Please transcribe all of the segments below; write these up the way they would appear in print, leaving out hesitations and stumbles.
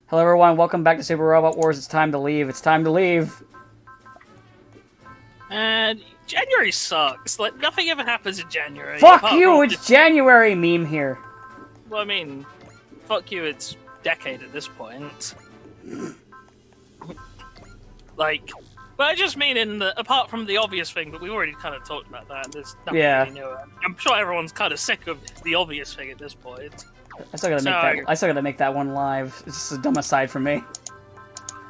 Hello everyone, welcome back to Super Robot Wars. It's time to leave. It's time to leave. And January sucks. Like, nothing ever happens in January. Fuck you, it's January meme here. Well, I mean, fuck you, it's decade at this point. Like, but I just mean apart from the obvious thing, but we've already kind of talked about that, and there's nothing really new. I'm sure everyone's kind of sick of the obvious thing at this point. I still gotta make that one live. It's just a dumb aside from me.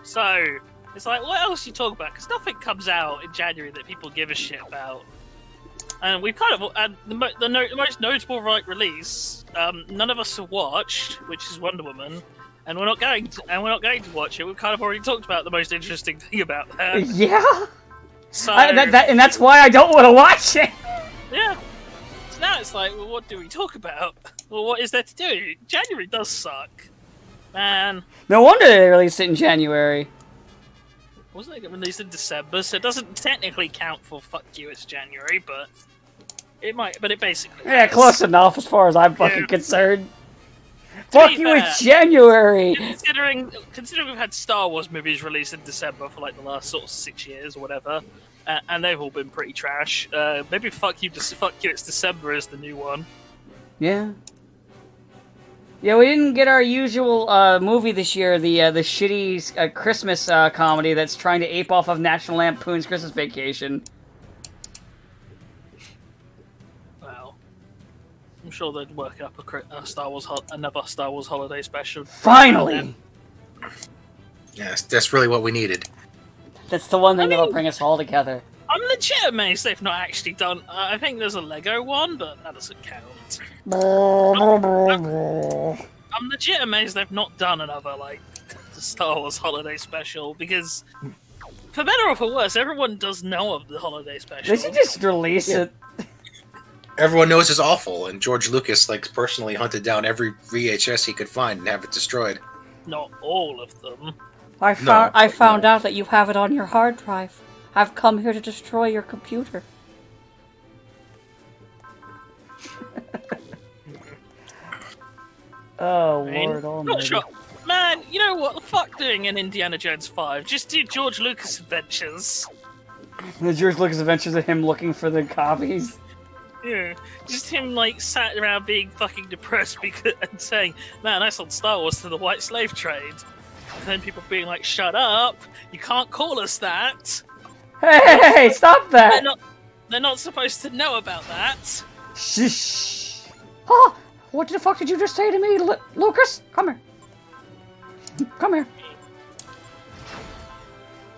So, it's like, what else do you talk about? Because nothing comes out in January that people give a shit about. And we've kind of, and the most notable release, none of us have watched, which is Wonder Woman, and we're not going to watch it. We've kind of already talked about the most interesting thing about that. Yeah. So and that's why I don't want to watch it. Yeah. So now it's like, well, what do we talk about? Well, what is there to do? January does suck, man. No wonder they released it in January. Wasn't it released in December? So it doesn't technically count for fuck you. It's January, but it might. But it basically. Yeah, close enough as far as I'm fucking concerned. To fuck you, it's January. Considering we've had Star Wars movies released in December for like the last sort of 6 years or whatever, and they've all been pretty trash. Maybe fuck you, it's December is the new one. Yeah. Yeah, we didn't get our usual movie this year, the shitty Christmas comedy that's trying to ape off of National Lampoon's Christmas Vacation. Well, I'm sure they'd work up another Star Wars holiday special. Finally! Yes, that's really what we needed. That's the one thing that'll bring us all together. I'm legit amazed they've not actually done... I think there's a Lego one, but that doesn't count. I'm legit amazed they've not done another, like, Star Wars holiday special, because, for better or for worse, everyone does know of the holiday special. They should just release it. Everyone knows it's awful, and George Lucas, like, personally hunted down every VHS he could find and have it destroyed. Not all of them. I found out that you have it on your hard drive. I've come here to destroy your computer. Oh, Lord almighty. Sure. Man, you know what? The fuck doing an Indiana Jones 5? Just do George Lucas Adventures. The George Lucas Adventures of him looking for the copies. Yeah, just him, like, sat around being fucking depressed and saying, man, I sold Star Wars to the white slave trade. And then people being like, shut up, you can't call us that. Hey, stop that! They're not supposed to know about that. Shh. Huh? What the fuck did you just say to me, Lucas? Come here. Come here.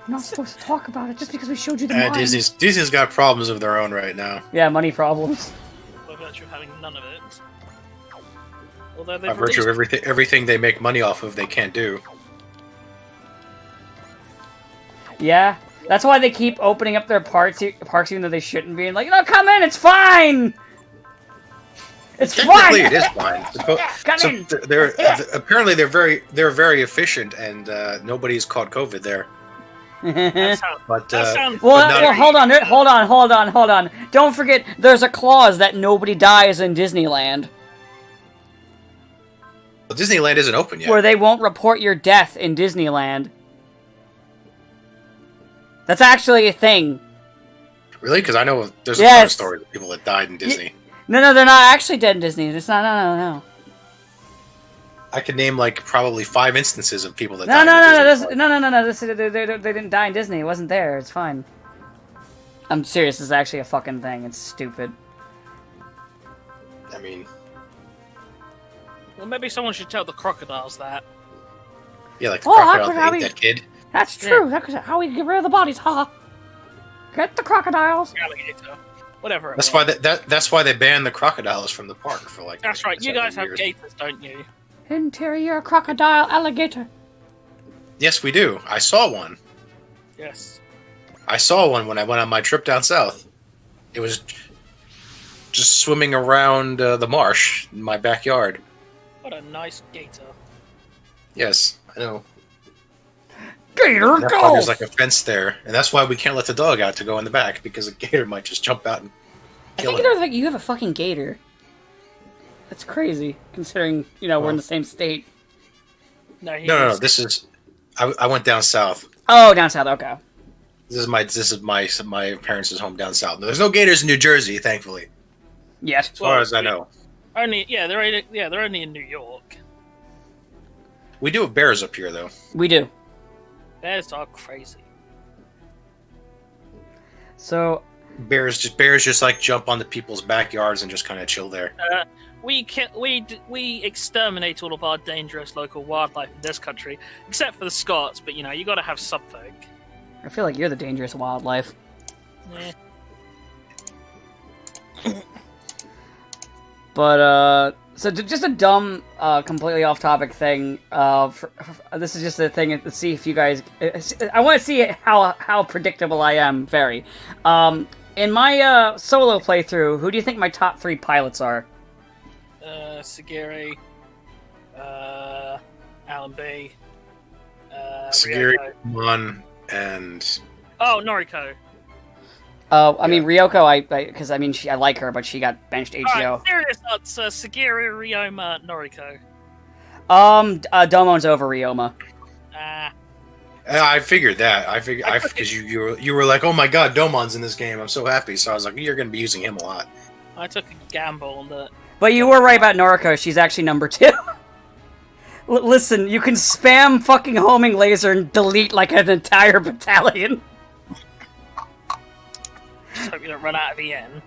You're not supposed to talk about it just because we showed you the mine. Disney's got problems of their own right now. Yeah, money problems. By virtue of having none of it. Although By virtue of everything they make money off of, they can't do. Yeah, that's why they keep opening up their parks even though they shouldn't be. And like, no, come in, it's fine! It's Technically, fine! it is fine. Come in! Apparently they're very efficient, and nobody's caught COVID there. Well, hold on. Don't forget, there's a clause that nobody dies in Disneyland. Well, Disneyland isn't open yet. Where they won't report your death in Disneyland. That's actually a thing. Really? Because I know there's a lot of stories of people that died in Disney. No, they're not actually dead in Disney. It's not. No. I could name like probably 5 instances of people that died. No. They didn't die in Disney. It wasn't there. It's fine. I'm serious. This is actually a fucking thing. It's stupid. I mean, well, maybe someone should tell the crocodiles that. Yeah, like the crocodile that ate that kid. That's true. Yeah. That's how we get rid of the bodies, haha. Get the crocodiles. Alligator. Whatever. That's why they banned the crocodiles from the park for like. That's right. You guys have gators, don't you? Interior crocodile alligator. Yes, we do. I saw one. Yes. I saw one when I went on my trip down south. It was just swimming around the marsh in my backyard. What a nice gator. Yes, I know. Gator, go! There's like a fence there, and that's why we can't let the dog out to go in the back, because a gator might just jump out and kill him. Like you have a fucking gator. That's crazy, considering, we're in the same state. No, No. This is. I went down south. Oh, down south. Okay. This is my parents' home down south. There's no gators in New Jersey, thankfully, Yes. as far as I know. they're only in New York. We do have bears up here, though. We do. Bears are crazy. So Bears just like jump onto people's backyards and just kind of chill there. We exterminate all of our dangerous local wildlife in this country, except for the Scots. But you got to have something. I feel like you're the dangerous wildlife. Yeah. But so just a dumb, completely off-topic thing. This is just a thing to see if you guys. I want to see how predictable I am. Very. In my solo playthrough, who do you think my top 3 pilots are? Sagiri, Alan B, Sagiri, Ryoko. Mon, and Noriko. I mean Ryoko. Because I like her, but she got benched HEO. Alright, serious answer: Sagiri, Ryoma, Noriko. Domon's over Ryoma. I figured that. Because you were like, oh my god, Domon's in this game. I'm so happy. So I was like, you're going to be using him a lot. I took a gamble on that. But you were right about Noriko. She's actually number 2. Listen, you can spam fucking homing laser and delete like an entire battalion. Just hope you don't run out of EN.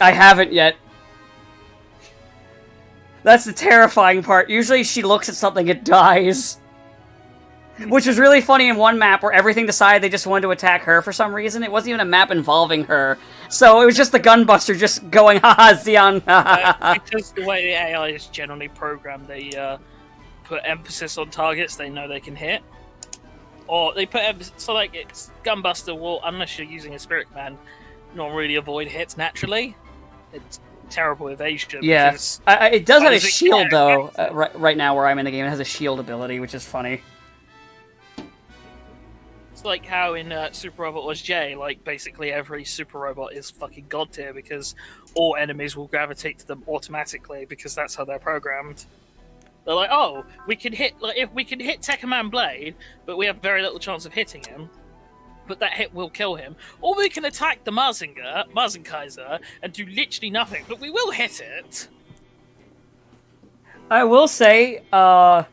I haven't yet. That's the terrifying part. Usually she looks at something, it dies. Which was really funny in one map where everything decided they just wanted to attack her for some reason. It wasn't even a map involving her. So it was just the gunbuster just going, haha, Xeon. Because the way the AI is generally programmed, they put emphasis on targets they know they can hit. Or they put emphasis, so like it's gunbuster will, unless you're using a spirit command, not really avoid hits naturally. It's terrible evasion. Yeah. It does have a shield, though, Yeah. right now where I'm in the game. It has a shield ability, which is funny. It's like how in Super Robot was J, like basically every super robot is fucking god tier because all enemies will gravitate to them automatically because that's how they're programmed. They're like, oh, we can hit, like, if we can hit Tekkaman Blade, but we have very little chance of hitting him, but that hit will kill him. Or we can attack the Marzinkaiser, and do literally nothing, but we will hit it. I will say, what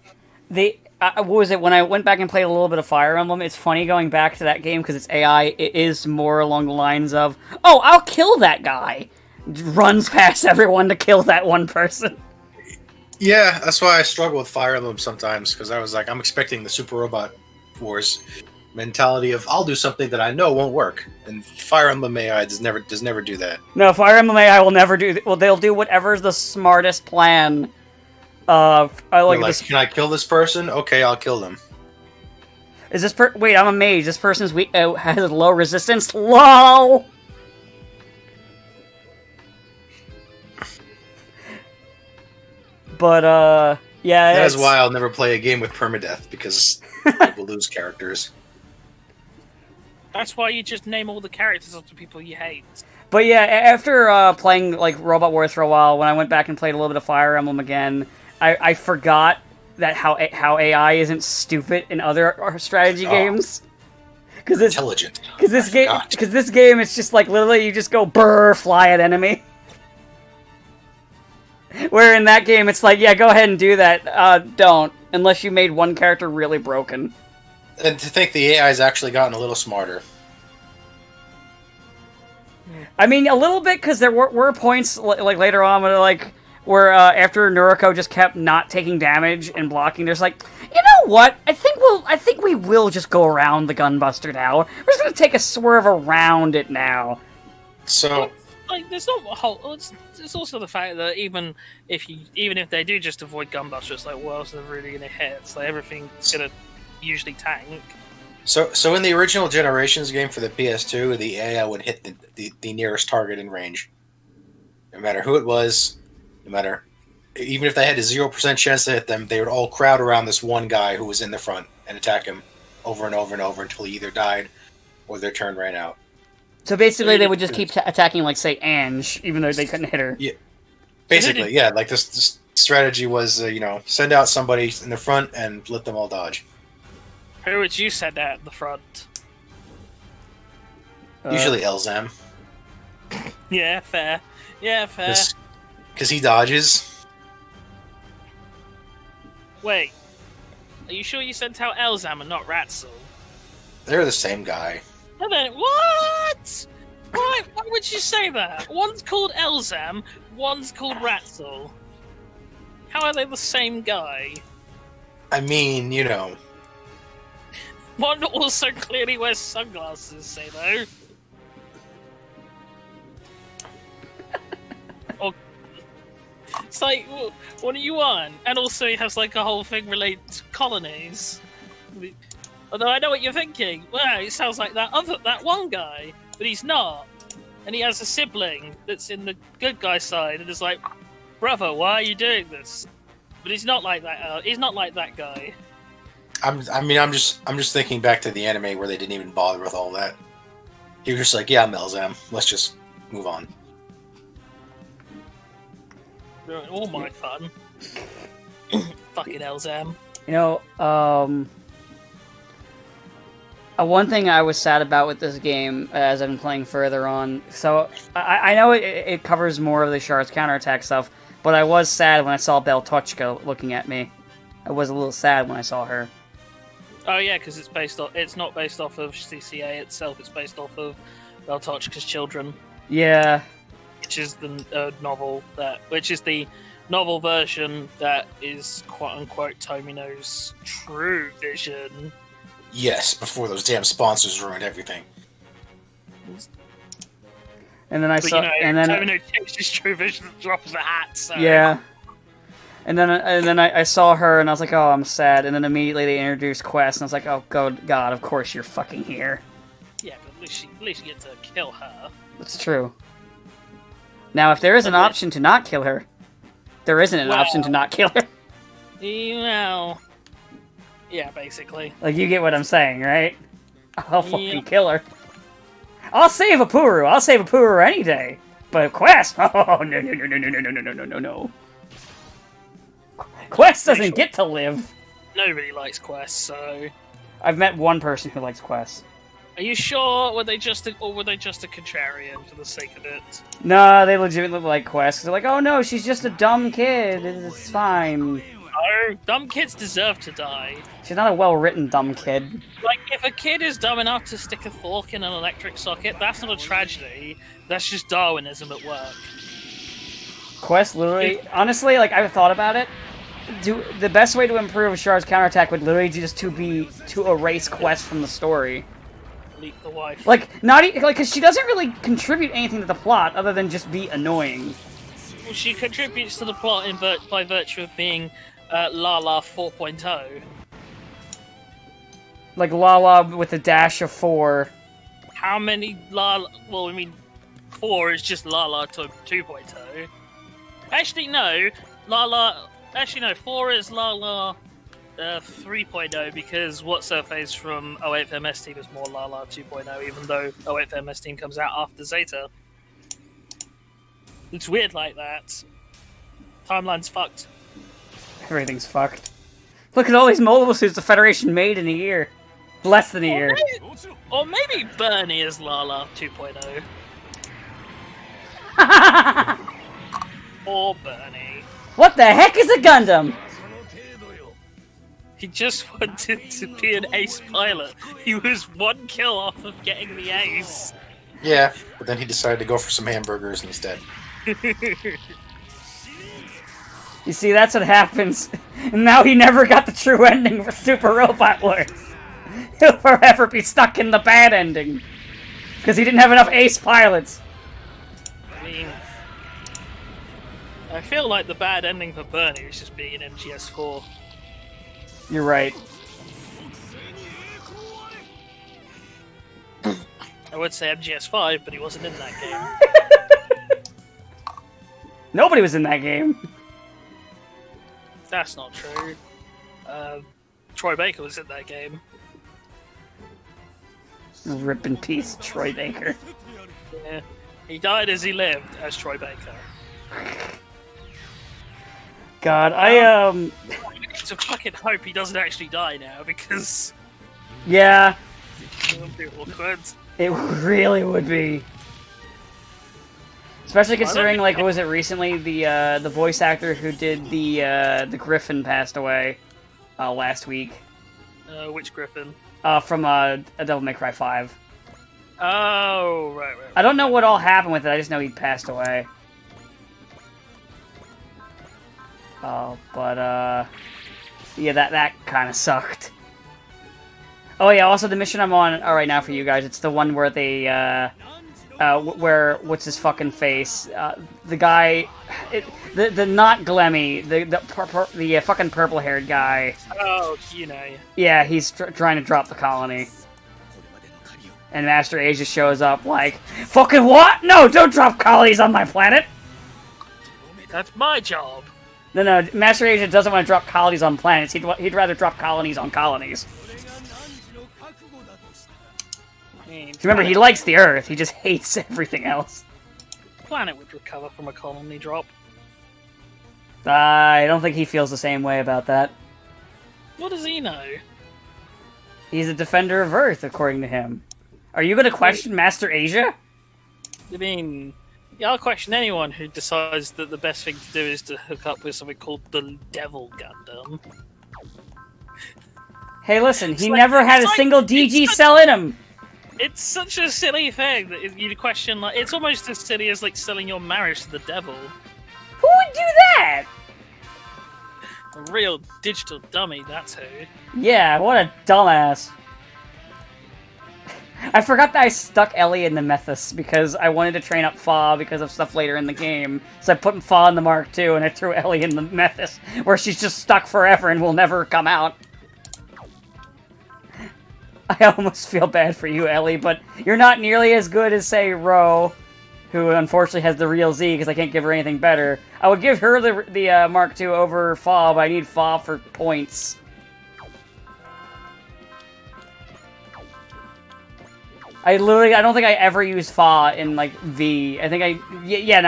was it, when I went back and played a little bit of Fire Emblem, it's funny going back to that game because it's AI, it is more along the lines of, oh, I'll kill that guy! Runs past everyone to kill that one person. Yeah, that's why I struggle with Fire Emblem sometimes, because I was like, I'm expecting the Super Robot Wars mentality of, I'll do something that I know won't work. And Fire Emblem AI does never do that. No, Fire Emblem AI will never do, well, they'll do whatever's the smartest plan. Can I kill this person? Okay, I'll kill them. Is this wait, I'm a mage. This person's weak, has low resistance? LOL! But, yeah. That is why I'll never play a game with permadeath, because I will lose characters. That's why you just name all the characters after people you hate. But yeah, after playing, like, Robot Wars for a while, when I went back and played a little bit of Fire Emblem again, I forgot that how AI isn't stupid in other strategy games. Because it's intelligent. Because this game, it's just like literally you just go brrr, fly at enemy. Where in that game, it's like, yeah, go ahead and do that. Don't, unless you made one character really broken. And to think the AI's actually gotten a little smarter. I mean, a little bit, because there were points like later on where after Noriko just kept not taking damage and blocking, there's like, you know what? I think we will just go around the gunbuster now. We're just gonna take a swerve around it now. So, like, there's not a whole. It's also the fact that even if they do just avoid gunbuster, it's like, what else are they really gonna hit? It's like everything's gonna usually tank. So in the original Generations game for the PS2, the AI would hit the nearest target in range. No matter who it was, even if they had a 0% chance to hit them, they would all crowd around this one guy who was in the front and attack him over and over and over until he either died or their turn ran out. So basically they would just keep attacking, like, say, Ange, even though they couldn't hit her. Yeah. Basically, yeah, like this strategy was, send out somebody in the front and let them all dodge. Who would you send out in the front? Usually Elzam. Yeah, fair. Yeah, fair. Because he dodges. Wait, are you sure you sent out Elzam and not Ratzel? They're the same guy. And then, what? Why would you say that? One's called Elzam, one's called Ratzel. How are they the same guy? I mean, One also clearly wears sunglasses, say though. Or, it's like, what are you on? And also he has like a whole thing related to colonies. Although I know what you're thinking. Well, it sounds like that one guy, but he's not. And he has a sibling that's in the good guy side, and it's like, brother, why are you doing this? But he's not like that. He's not like that guy. I'm just thinking back to the anime where they didn't even bother with all that. He was just like, yeah, I'm Elzam. Let's just move on. Ruin all my fun. Fucking Elzam. One thing I was sad about with this game, as I've been playing further on, so I know it covers more of the Shard's counterattack stuff, but I was sad when I saw Beltochka looking at me. I was a little sad when I saw her. Oh yeah, because it's not based off of CCA itself. It's based off of Beltochka's children. Yeah. Which is the novel version that is quote unquote Tomino's true vision. Yes, before those damn sponsors ruined everything. And then Tomino changed his true vision at the drop of a hat. So. Yeah. And then I saw her and I was like, oh, I'm sad. And then immediately they introduced Quest and I was like, oh God, of course you're fucking here. Yeah, but at least you get to kill her. That's true. Now, if there is an option to not kill her, there isn't an option to not kill her. Well, yeah, basically. Like, you get what I'm saying, right? I'll fucking kill her. I'll save Apuru. I'll save Apuru any day. But Quest, oh no. Quest doesn't get to live. Nobody likes Quest, so... I've met one person who likes Quest. Are you sure? Were they just a contrarian for the sake of it? No, they legitimately like Quest. They're like, oh no, she's just a dumb kid. It's fine. No, dumb kids deserve to die. She's not a well-written dumb kid. Like, if a kid is dumb enough to stick a fork in an electric socket, that's not a tragedy. That's just Darwinism at work. Quest literally... Honestly, like, I've thought about it. The best way to improve Shard's counterattack would literally just to erase Quest from the story. Delete the wife. Like, because she doesn't really contribute anything to the plot other than just be annoying. Well, she contributes to the plot by virtue of being Lala 4.0. Like Lala with a dash of 4. How many Lala... Well, I mean, 4 is just Lala 2.0. Actually, no. Lala... Actually, no. 4 is Lala 3.0 because What's Her Face from 08th MS Team is more Lala 2.0, even though 08th MS Team comes out after Zeta. It's weird like that. Timeline's fucked. Everything's fucked. Look at all these mobile suits the Federation made in a year. Less than a year. Or maybe Bernie is Lala 2.0. Or Bernie. What the heck is a Gundam? He just wanted to be an ace pilot. He was one kill off of getting the ace. Yeah, but then he decided to go for some hamburgers instead. You see, that's what happens. And now he never got the true ending for Super Robot Wars. He'll forever be stuck in the bad ending. Because he didn't have enough ace pilots. I mean... I feel like the bad ending for Bernie is just being an MGS4. You're right. I would say MGS5, but he wasn't in that game. Nobody was in that game. That's not true. Troy Baker was in that game. Rip in peace, Troy Baker. Yeah. He died as he lived as Troy Baker. God, We need to fucking hope he doesn't actually die now, because yeah, it would be awkward. it really would be. Especially considering, like, what was it recently? The voice actor who did the Griffin passed away last week. Which Griffin? From a Devil May Cry 5. Oh, right. I don't know what all happened with it. I just know he passed away. But yeah, that kind of sucked. Oh yeah, also the mission I'm on right now for you guys. It's the one where they where what's his fucking face? The guy, the not Glemmy, the fucking purple haired guy. Oh, you know. Yeah, he's trying to drop the colony. And Master Asia shows up like, fucking what? No, don't drop colonies on my planet! That's my job. No, Master Asia doesn't want to drop colonies on planets. He'd rather drop colonies on colonies. Remember, he likes the Earth. He just hates everything else. Planet would recover from a colony drop. I don't think he feels the same way about that. What does he know? He's a defender of Earth, according to him. Are you going to question Master Asia? I mean, yeah, I'll question anyone who decides that the best thing to do is to hook up with something called the Devil Gundam. Hey, listen, he never had a single DG cell in him! It's such a silly thing that you question, like, it's almost as silly as, like, selling your marriage to the devil. Who would do that? A real digital dummy, that's who. Yeah, what a dumbass. I forgot that I stuck Ellie in the Methus because I wanted to train up Fa because of stuff later in the game. So I put Fa in the Mark II and I threw Ellie in the Methus, where she's just stuck forever and will never come out. I almost feel bad for you, Ellie, but you're not nearly as good as, say, Ro, who unfortunately has the real Z because I can't give her anything better. I would give her the Mark II over Fa, but I need Fa for points. I don't think I ever used Fa in, like, V. I think I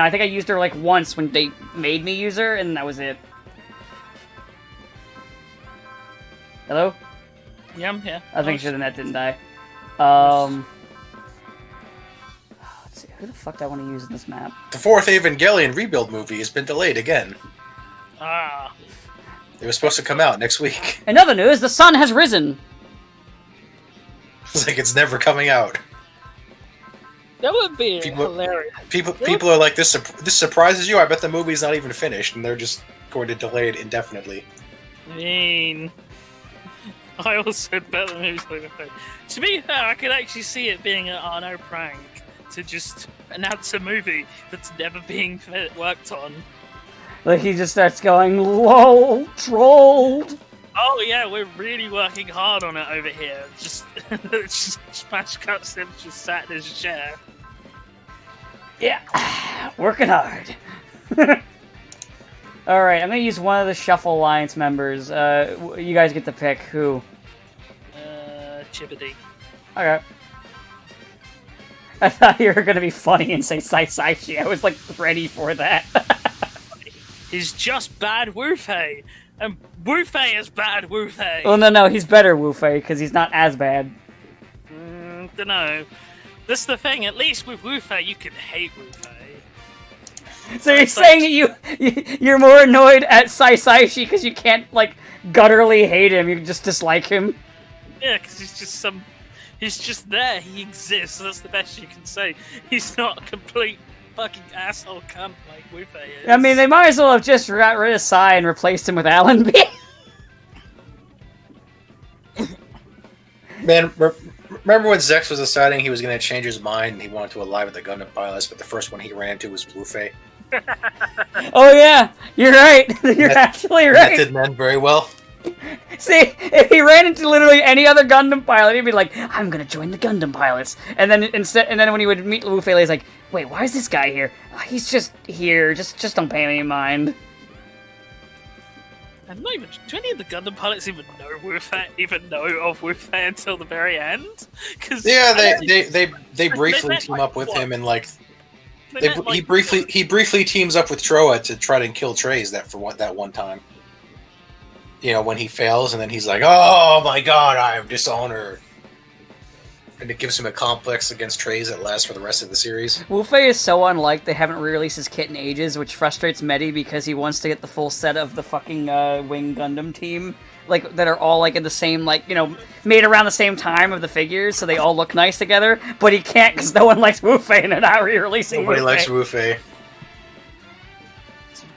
think I used her, like, once when they made me use her, and that was it. Hello? Yeah, I'm here. I think the net didn't die. Let's see, who the fuck do I want to use in this map? The fourth Evangelion rebuild movie has been delayed again. Ah. It was supposed to come out next week. In other news, the sun has risen! It's like it's never coming out. That would be hilarious. People are like, this surprises you? I bet the movie's not even finished, and they're just going to delay it indefinitely. I mean, I also bet the movie's not even finished. To be fair, I could actually see it being an Arno prank to just announce a movie that's never being worked on. Like, he just starts going, LOL, trolled! Oh yeah, we're really working hard on it over here. Just smash cuts him just sat in his chair. Yeah, working hard. Alright, I'm gonna use one of the Shuffle Alliance members. You guys get to pick who. Chibbity. Okay. I thought you were gonna be funny and say Saisaichi. I was, like, ready for that. He's just bad Wu-Fei. And Wu-Fei is bad Wu-Fei. Well, no, he's better Wu-Fei, because he's not as bad. Dunno. That's the thing, at least with Wu-Fei, you can hate Wu-Fei. So you're saying that you're more annoyed at Saisaichi because you can't, like, gutturally hate him, you just dislike him? Yeah, because he's just there, he exists, that's the best you can say. He's not a complete fucking asshole cunt like Wu-Fei is. I mean, they might as well have just got rid of Sai and replaced him with Allenby. Man, remember when Zex was deciding he was going to change his mind and he wanted to ally with the Gundam pilots, but the first one he ran into was Wu-Fei? Oh yeah, you're right. You're actually right. That didn't end very well. See, if he ran into literally any other Gundam pilot, he'd be like, "I'm gonna join the Gundam pilots." And then when he would meet Wu-Fei, he's like, "Wait, why is this guy here? Oh, he's just here. Just don't pay any mind." I'm not even. Do any of the Gundam pilots even know of Wu-Fei until the very end? Yeah, they briefly team up with him in like He briefly teams up with Troa to try to kill Trey's that one time. You know, when he fails, and then he's like, "Oh my god, I am dishonored," and it gives him a complex against Trey's that lasts for the rest of the series. Wu-Fei is so unlike they haven't re-released his kit in ages, which frustrates Medi because he wants to get the full set of the fucking Wing Gundam team, like that are all like in the same, like, you know, made around the same time of the figures, so they all look nice together. But he can't because no one likes Wu-Fei, and they're not re-releasing. Nobody likes Wu-Fei.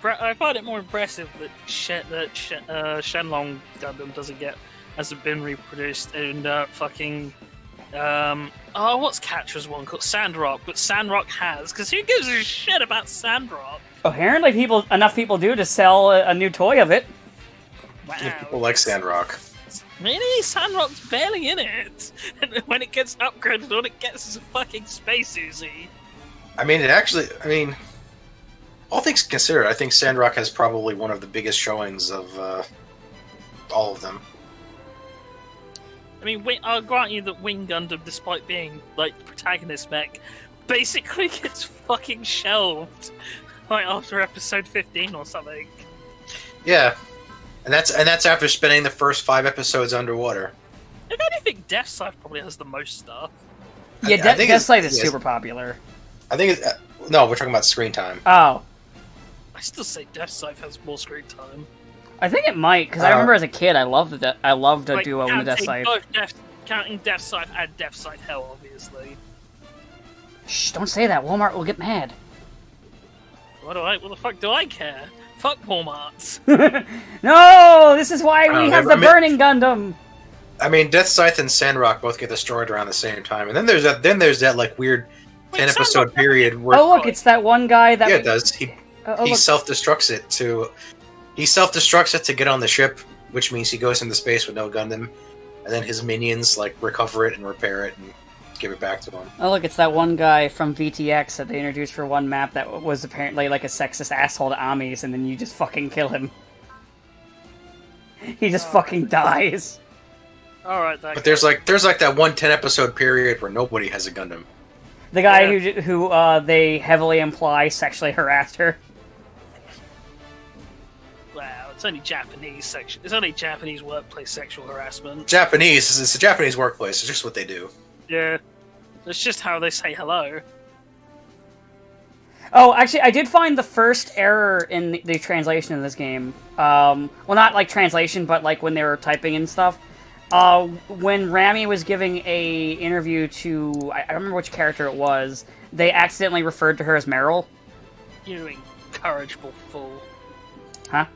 I find it more impressive that Shenlong Gundam hasn't been reproduced in fucking what's Catra's one called? Sandrock, but Sandrock has, because who gives a shit about Sandrock? Apparently, enough people do to sell a new toy of it. Wow. Yeah, people like Sandrock. Really? Sandrock's barely in it. And when it gets upgraded, all it gets is a fucking Space Uzi. I mean, all things considered, I think Sandrock has probably one of the biggest showings of all of them. I mean, I'll grant you that Wing Gundam, despite being, like, the protagonist mech, basically gets fucking shelved, like, after episode 15 or something. Yeah. And that's after spending the first 5 episodes underwater. If anything, Death Scythe probably has the most stuff. Yeah, Death Scythe is super popular. I think it's... no, we're talking about screen time. Oh. I still say Death Scythe has more screen time. I think it might, because I remember as a kid, I loved a duo in the Death Scythe. Counting Death Scythe and Death Scythe Hell, obviously. Shh, don't say that. Walmart will get mad. What the fuck do I care? Fuck Walmart. No, this is why we have the Burning Gundam. I mean, Death Scythe and Sandrock both get destroyed around the same time, and then there's that like weird 10-episode period where... Oh look, it's that one guy that... Yeah, it does. He self-destructs it to get on the ship, which means he goes into space with no Gundam, and then his minions like recover it and repair it and give it back to him. Oh look, it's that one guy from VTX that they introduced for one map that was apparently like a sexist asshole to Amis, and then you just fucking kill him. He just fucking dies. Alright, but there's like that one 10-episode period where nobody has a Gundam. The guy who they heavily imply sexually harassed her. Wow, it's only Japanese It's only Japanese workplace sexual harassment. It's a Japanese workplace. It's just what they do. Yeah, it's just how they say hello. Oh, actually, I did find the first error in the translation of this game. Well, not like translation, but like when they were typing and stuff. When Rami was giving a interview to, I don't remember which character it was, they accidentally referred to her as Meryl. You incorrigible fool. Huh?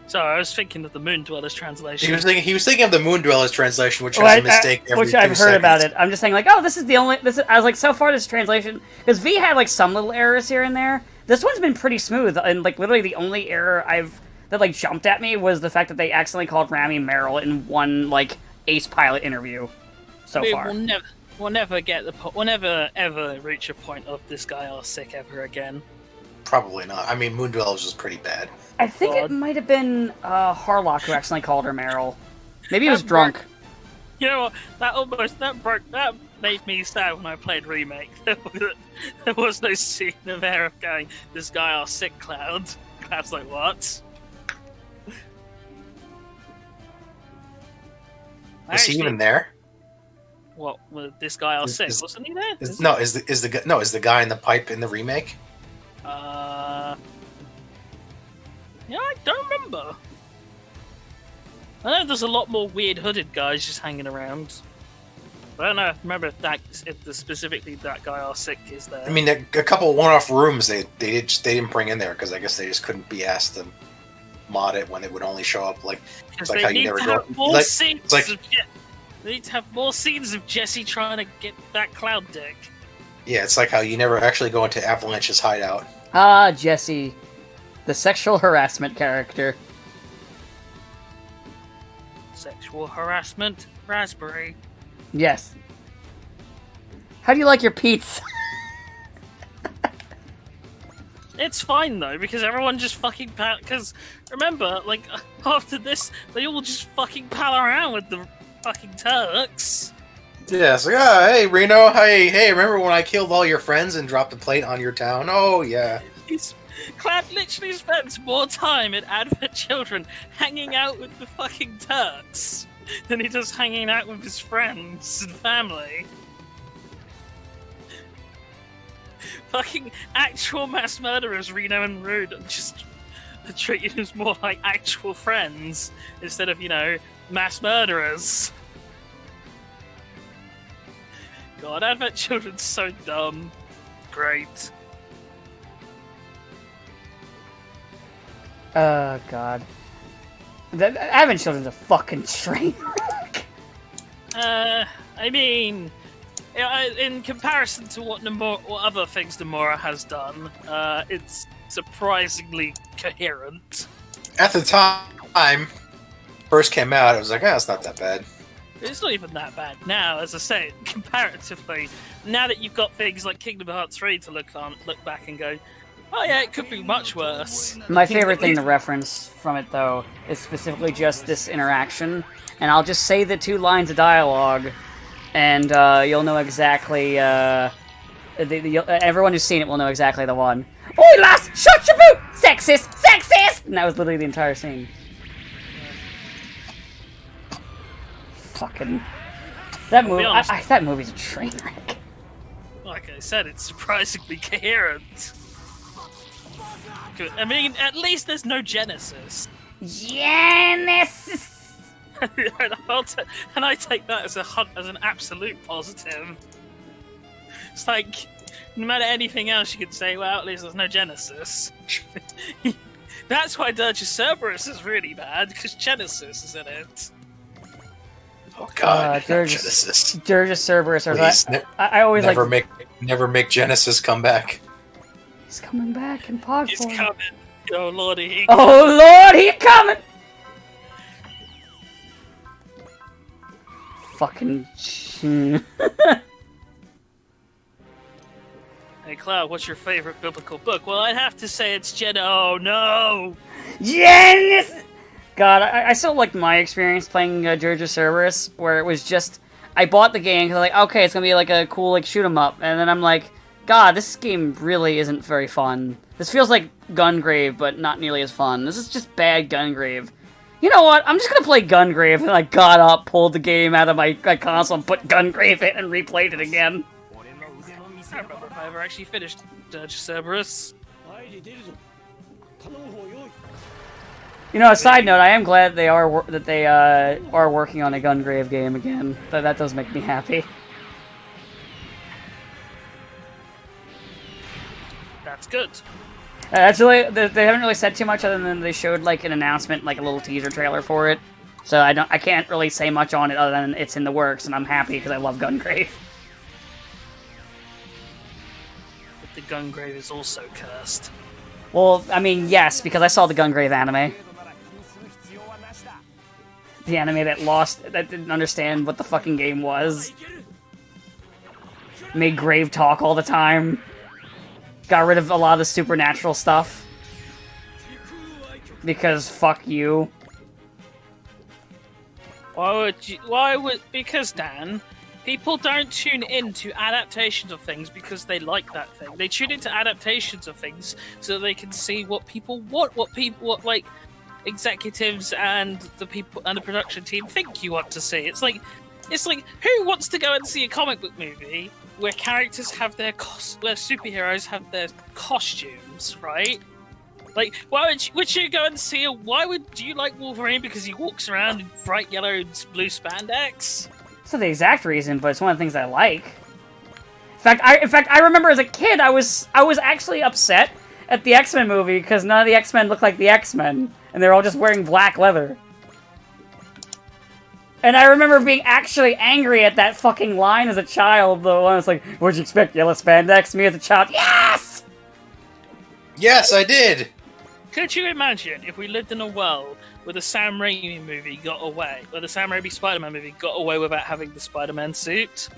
Sorry, I was thinking of the Moon Dwellers translation. He was thinking of the Moon Dwellers translation, which has a mistake every 2 I've heard seconds. about it. I'm just saying, like, oh, this is the only... I was like, so far this translation... Because V had, like, some little errors here and there. This one's been pretty smooth, and, like, literally the only error that, like, jumped at me was the fact that they accidentally called Rami Meryl in one, like, Ace Pilot interview so far. We'll never get we'll never, ever reach a point of this guy are sick ever again. Probably not. I mean, Moon Dwellers was pretty bad. I think it might have been Harlock who accidentally called her Meryl. Maybe he was drunk. You know what? That made me sad when I played Remake. There was no scene of Aerith going, "This guy are sick, Cloud." Cloud's like, what? Was he even there? What? Well, this guy are sick? Wasn't he there? Is the guy in the pipe in the remake? Yeah, I don't remember. I know there's a lot more weird hooded guys just hanging around. But I don't know. Remember if specifically that guy are sick is there? I mean, a couple of one-off rooms they didn't bring in there because I guess they just couldn't be asked to mod it when it would only show up like how you never go. They need to have more scenes of Jesse trying to get that Cloud dick. Yeah, it's like how you never actually go into Avalanche's hideout. Ah, Jesse. The sexual harassment character. Sexual harassment, Raspberry. Yes. How do you like your pizza? It's fine though, because everyone just fucking because remember, like, after this, they all just fucking pal around with the fucking Turks. Yeah, it's like, oh, hey, Reno, hey, remember when I killed all your friends and dropped a plate on your town? Oh, yeah. Cloud literally spends more time in Advent Children hanging out with the fucking Turks than he does hanging out with his friends and family. Fucking actual mass murderers, Reno and Rude, just treated as more like actual friends instead of, mass murderers. God, Advent Children's so dumb. Great. Oh, God. Advent Children's a fucking train wreck. I mean, in comparison to what other things Nomura has done, it's surprisingly coherent. At the time, first came out, it was like, it's not that bad. It's not even that bad now, as I say, comparatively. Now that you've got things like Kingdom Hearts 3 to look back and go, oh yeah, it could be much worse. My favorite thing to reference from it, though, is specifically just this interaction. And I'll just say the 2 lines of dialogue, and you'll know exactly... everyone who's seen it will know exactly the one. Oi, lass! Shut your boot! Sexist! Sexist! And that was literally the entire scene. Fucking... That movie... that movie's a train wreck. Like I said, it's surprisingly coherent. I mean, at least there's no Genesis. Genesis! And I take that as an absolute positive. It's like, no matter anything else you could say, well, at least there's no Genesis. That's why Dirge of Cerberus is really bad, because Genesis is in it. Oh God, Genesis. Dirge of Cerberus. I always never make Genesis come back. He's coming back in Pog He's form. coming. Oh lordy. Oh Lord, he coming! Fucking. Hey Cloud, what's your favorite biblical book? Well, I'd have to say it's Oh no! Genesis! God, I still liked my experience playing Dirge of Cerberus, where it was just... I bought the game because I'm like, okay, it's gonna be like a cool shoot 'em up, and then I'm like, God, this game really isn't very fun. This feels like Gungrave, but not nearly as fun. This is just bad Gungrave. You know what? I'm just gonna play Gungrave, and I got up, pulled the game out of my console, and put Gungrave in, and replayed it again. I don't remember if I ever actually finished Dirge of Cerberus. You know, a side note, I am glad they are working on a Gungrave game again. That does make me happy. That's good. Actually, they haven't really said too much other than they showed like an announcement, like a little teaser trailer for it. So I can't really say much on it other than it's in the works, and I'm happy because I love Gungrave. But the Gungrave is also cursed. Well, I mean, yes, because I saw the Gungrave anime. The anime that didn't understand what the fucking game was. Made Grave talk all the time. Got rid of a lot of the supernatural stuff. Because fuck you. Because, Dan, people don't tune into adaptations of things because they like that thing. They tune into adaptations of things so they can see what people want, what executives and the people and the production team think you want to see. It's like who wants to go and see a comic book movie where characters have where superheroes have their costumes, right? Like, why would you go and see do you like Wolverine because he walks around in bright yellow and blue spandex? It's not the exact reason, but it's one of the things I like. In fact, I remember as a kid, I was actually upset at the X-Men movie because none of the X-Men looked like the X-Men, and they're all just wearing black leather. And I remember being actually angry at that fucking line as a child, the one that's like, what'd you expect, yellow spandex? Me as a child, yes! Yes, I did! Could you imagine if we lived in a world where the Sam Raimi movie got away, where the Sam Raimi Spider-Man movie got away without having the Spider-Man suit?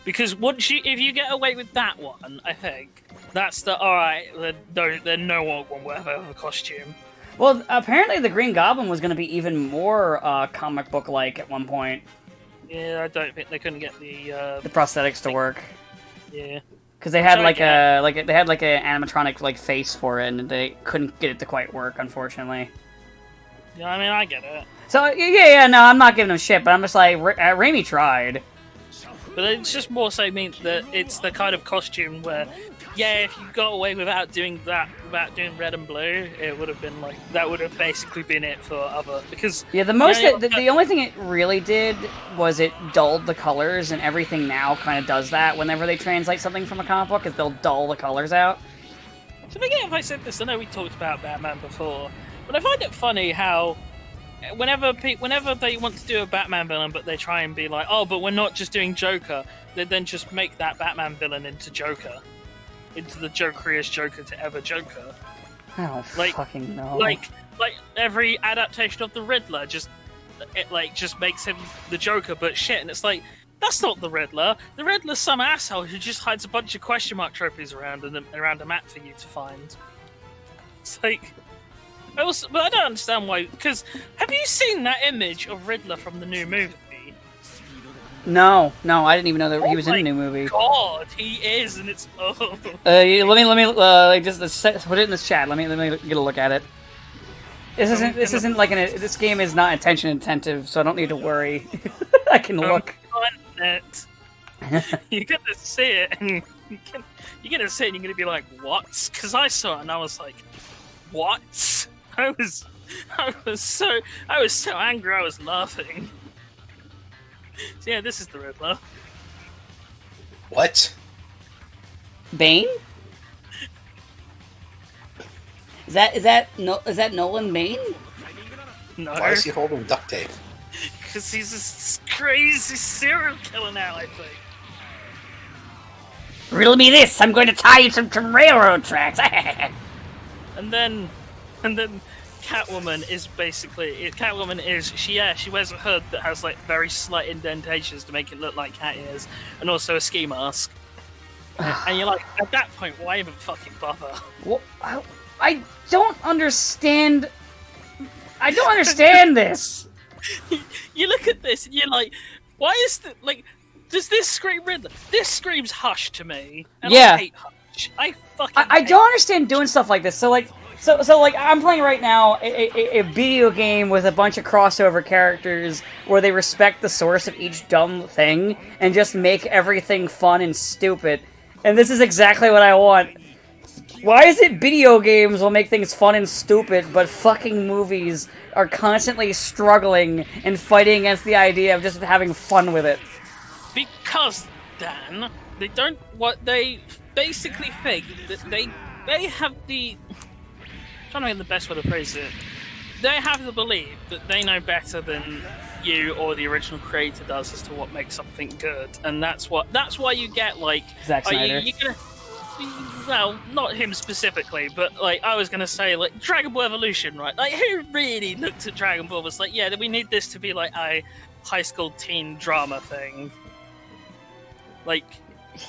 Because if you get away with that one, I think, that's alright, then no one will have a costume. Well, apparently the Green Goblin was going to be even more comic book-like at one point. Yeah, I don't think they couldn't get the prosthetics to work. Yeah. Because they had Which I like get. they had like an animatronic like face for it, and they couldn't get it to quite work, unfortunately. Yeah, I mean, I get it. So yeah, no, I'm not giving them shit, but I'm just like, Raimi tried. But it's just more so means that it's the kind of costume where, yeah, if you got away without doing that, without doing red and blue, it would have been like, that would have basically been it for other, because... Yeah, the only thing it really did was it dulled the colors, and everything now kind of does that whenever they translate something from a comic book, is they'll dull the colors out. So forget if I said this, I know we talked about Batman before, but I find it funny how whenever they want to do a Batman villain, but they try and be like, oh, but we're not just doing Joker, they then just make that Batman villain into Joker. Into the Jokeriest Joker to ever Joker. I don't fucking know. Like every adaptation of the Riddler just makes him the Joker, but shit, and it's like, that's not the Riddler. The Riddler's some asshole who just hides a bunch of question mark trophies around a map for you to find. It's like... but I don't understand why, because have you seen that image of Riddler from the new movie? No, I didn't even know that he was in the new movie. God, he is, and it's let me just put it in this chat. Let me get a look at it. This isn't like this game is not attention intensive, so I don't need to worry. I can look. You're gonna see it, and you're gonna see it, and you're gonna be like, "What?" Because I saw it, and I was like, "What?" I was so angry. I was laughing. So yeah, this is the Riddler. What? Bane? Is that Nolan Bane? No. Why is he holding duct tape? Because he's this crazy serial killer now, I think. Riddle me this! I'm going to tie you to some railroad tracks! And then Catwoman is she wears a hood that has like very slight indentations to make it look like cat ears, and also a ski mask. And you're like, at that point, why even fucking bother? Well, I don't understand. I don't understand this. You look at this and you're like, why is the does this scream Riddler? This screams Hush to me. And yeah. I hate Hush. I don't understand doing stuff like this. So I'm playing right now a video game with a bunch of crossover characters where they respect the source of each dumb thing and just make everything fun and stupid. And this is exactly what I want. Why is it video games will make things fun and stupid, but fucking movies are constantly struggling and fighting against the idea of just having fun with it? Because, Dan, they basically think that they have the... I'm trying to get the best way to phrase it. They have the belief that they know better than you or the original creator does as to what makes something good, and that's why you get like Zack Snyder. Well, not him specifically, but like I was gonna say, like Dragon Ball Evolution, right? Like who really looked at Dragon Ball was like, yeah, we need this to be like a high school teen drama thing. Like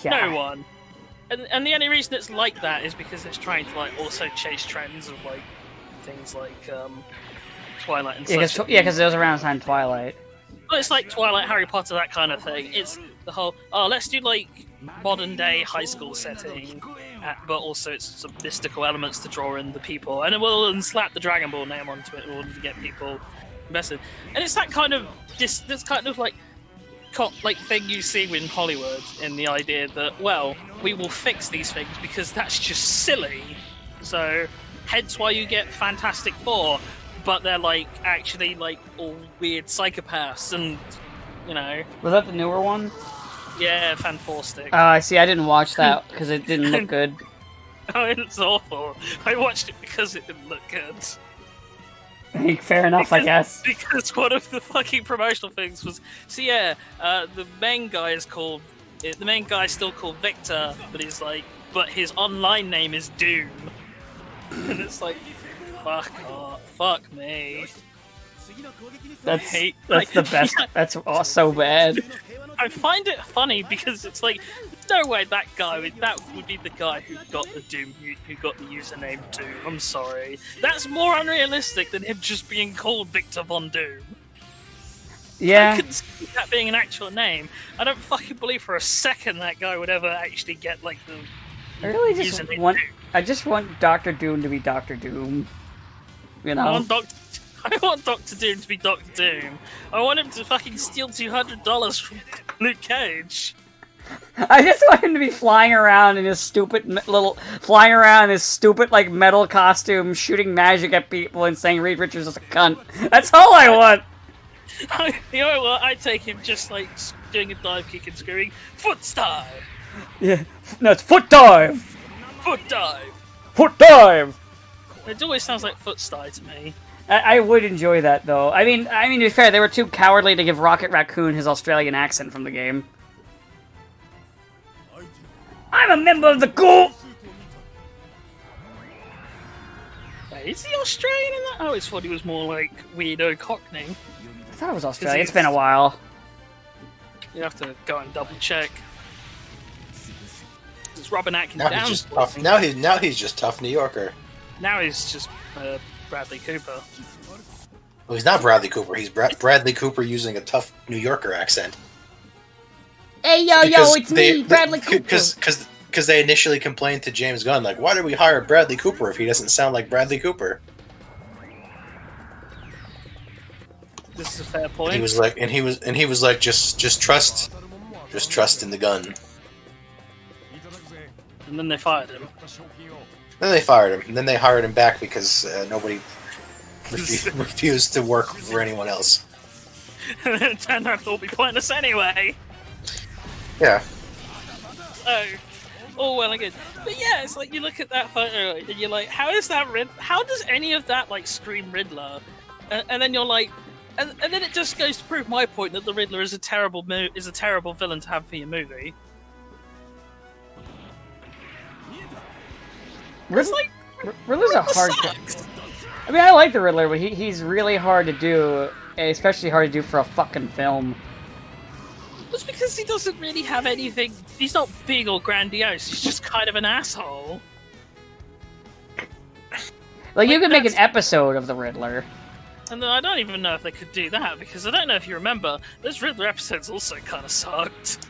no one. And the only reason it's like that is because it's trying to like also chase trends of like things like Twilight and such. Because it was around the time Twilight. Well, it's like Twilight, Harry Potter, that kind of thing. It's the whole let's do like modern day high school setting, but also it's some mystical elements to draw in the people, and we'll slap the Dragon Ball name onto it in order to get people invested. And it's that kind of this kind of like thing you see in Hollywood, in the idea that, well, we will fix these things because that's just silly. So, hence why you get Fantastic Four, but they're like actually like all weird psychopaths, and you know. Was that the newer one? Yeah, Fantastic. Oh, I see. I didn't watch that because it didn't look good. Oh, it's awful. I watched it because it didn't look good. Fair enough, I guess. Because one of the fucking promotional things was, so yeah, the main guy is called, the main guy is still called Victor, but his online name is Doom. And it's like, fuck off, fuck me. That's the best. That's so bad. I find it funny because it's like, there's no way that would be the guy who got the Doom, who got the username Doom. I'm sorry. That's more unrealistic than him just being called Victor Von Doom. Yeah. I couldn't see that being an actual name. I don't fucking believe for a second that guy would ever actually get like the. I really just username want. Doom. I just want Doctor Doom to be Doctor Doom. You know. I want Doctor Doom to be Doctor Doom. I want him to fucking steal $200 from Luke Cage. I just want him to be flying around in his stupid like metal costume, shooting magic at people and saying Reed Richards is a cunt. That's all I want. You know what? I take him just like doing a dive kick and screaming, "Foot dive! Yeah, no, it's foot dive. Foot dive!" Foot dive. It always sounds like foot dive to me. I would enjoy that though. I mean, to be fair, they were too cowardly to give Rocket Raccoon his Australian accent from the game. I'm a member of the Ghoul! Wait, is he Australian in that? I always thought he was more like weirdo Cockney. I thought it was Australian. It's been a while. You have to go and double check. It's Robin Atkins Now down. he's just tough. Now he's just tough New Yorker. Now he's just Bradley Cooper. Well, he's not Bradley Cooper. He's Bradley Cooper using a tough New Yorker accent. Hey yo, it's me, Bradley Cooper. Because they initially complained to James Gunn, like, why did we hire Bradley Cooper if he doesn't sound like Bradley Cooper? This is a fair point. He was like, just trust in the gun. And then they fired him. Then they fired him, and then they hired him back because nobody refused to work for anyone else. And then it turned out to all be pointless anyway. Yeah. So, all well and good. But yeah, it's like you look at that photo and you're like, how is that how does any of that like scream Riddler? And then you're like, and then it just goes to prove my point that the Riddler is a terrible villain to have for your movie. Riddler's a hard. I mean, I like the Riddler, but he's really hard to do, especially hard to do for a fucking film. It's because he doesn't really have anything. He's not big or grandiose. He's just kind of an asshole. Like you could make an episode of the Riddler. And then I don't even know if they could do that because I don't know if you remember, those Riddler episodes also kind of sucked.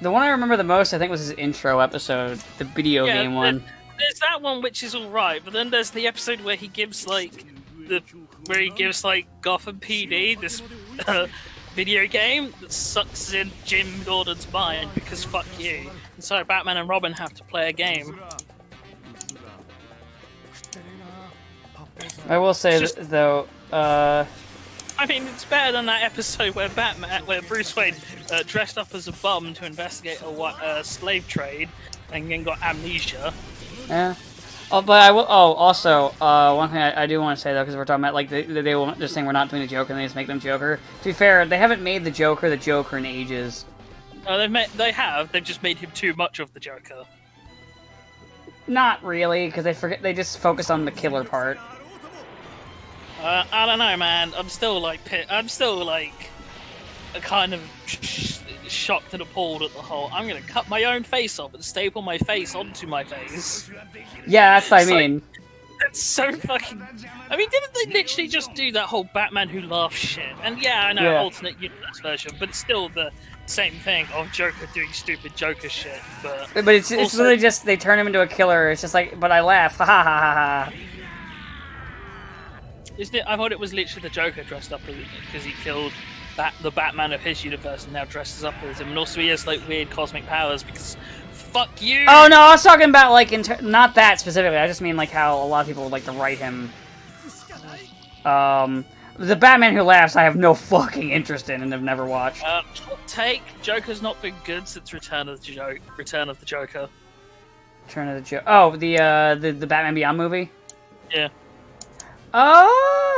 The one I remember the most, I think, was his intro episode, the video game one. There's that one which is all right, but then there's the episode where he gives like Gotham PD this video game that sucks in Jim Gordon's mind because fuck you. And so Batman and Robin have to play a game. I will say though. I mean, it's better than that episode where Bruce Wayne dressed up as a bum to investigate a slave trade and then got amnesia. Yeah. Oh, but I will. Oh, also, one thing I do want to say though, because we're talking about like they're saying we're not doing the Joker, and they just make them Joker. To be fair, they haven't made the Joker in ages. They have. They've just made him too much of the Joker. Not really, because they just focus on the killer part. I don't know, man. I'm still like kind of shocked and appalled at the whole. I'm gonna cut my own face off and staple my face onto my face. Yeah, that's what I mean. That's so fucking. I mean, didn't they literally just do that whole Batman Who Laughs shit? And yeah, I know alternate universe version, but it's still the same thing of Joker doing stupid Joker shit. But it's literally just they turn him into a killer. It's just like, but I laugh, ha ha ha ha ha. Isn't it? I thought it was literally the Joker dressed up because he killed the Batman of his universe and now dresses up as him, and also he has like weird cosmic powers because fuck you. Oh no, I was talking about like not that specifically. I just mean like how a lot of people would like to write him. The Batman Who Laughs, I have no fucking interest in and have never watched. Hot take: Joker's not been good since Return of the Joker. Return of the Joker. Oh, the Batman Beyond movie. Yeah. I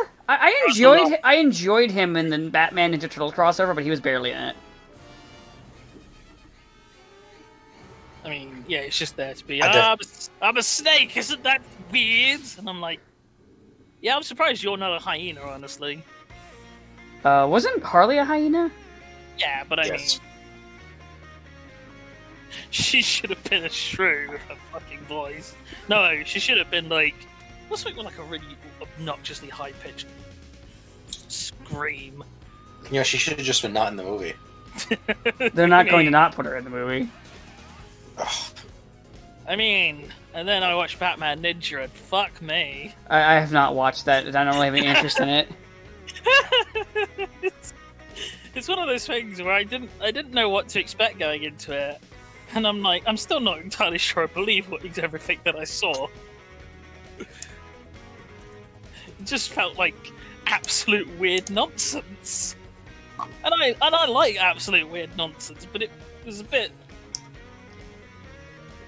enjoyed him in the Batman Ninja Turtle crossover, but he was barely in it. I mean, yeah, it's just there to be. I'm a snake, isn't that weird? And I'm like, yeah, I'm surprised you're not a hyena, honestly. Wasn't Harley a hyena? Yeah, but I mean, she should have been a shrew with her fucking voice. No, she should have been like. What's like a really obnoxiously high-pitched scream. You know, she should have just been not in the movie. They're not going to not put her in the movie. Ugh. I mean, and then I watched Batman Ninja, and fuck me. I have not watched that. I don't really have any interest in it. It's one of those things where I didn't know what to expect going into it, and I'm like, I'm still not entirely sure I believe everything that I saw. It just felt like absolute weird nonsense, and I like absolute weird nonsense, but it was a bit.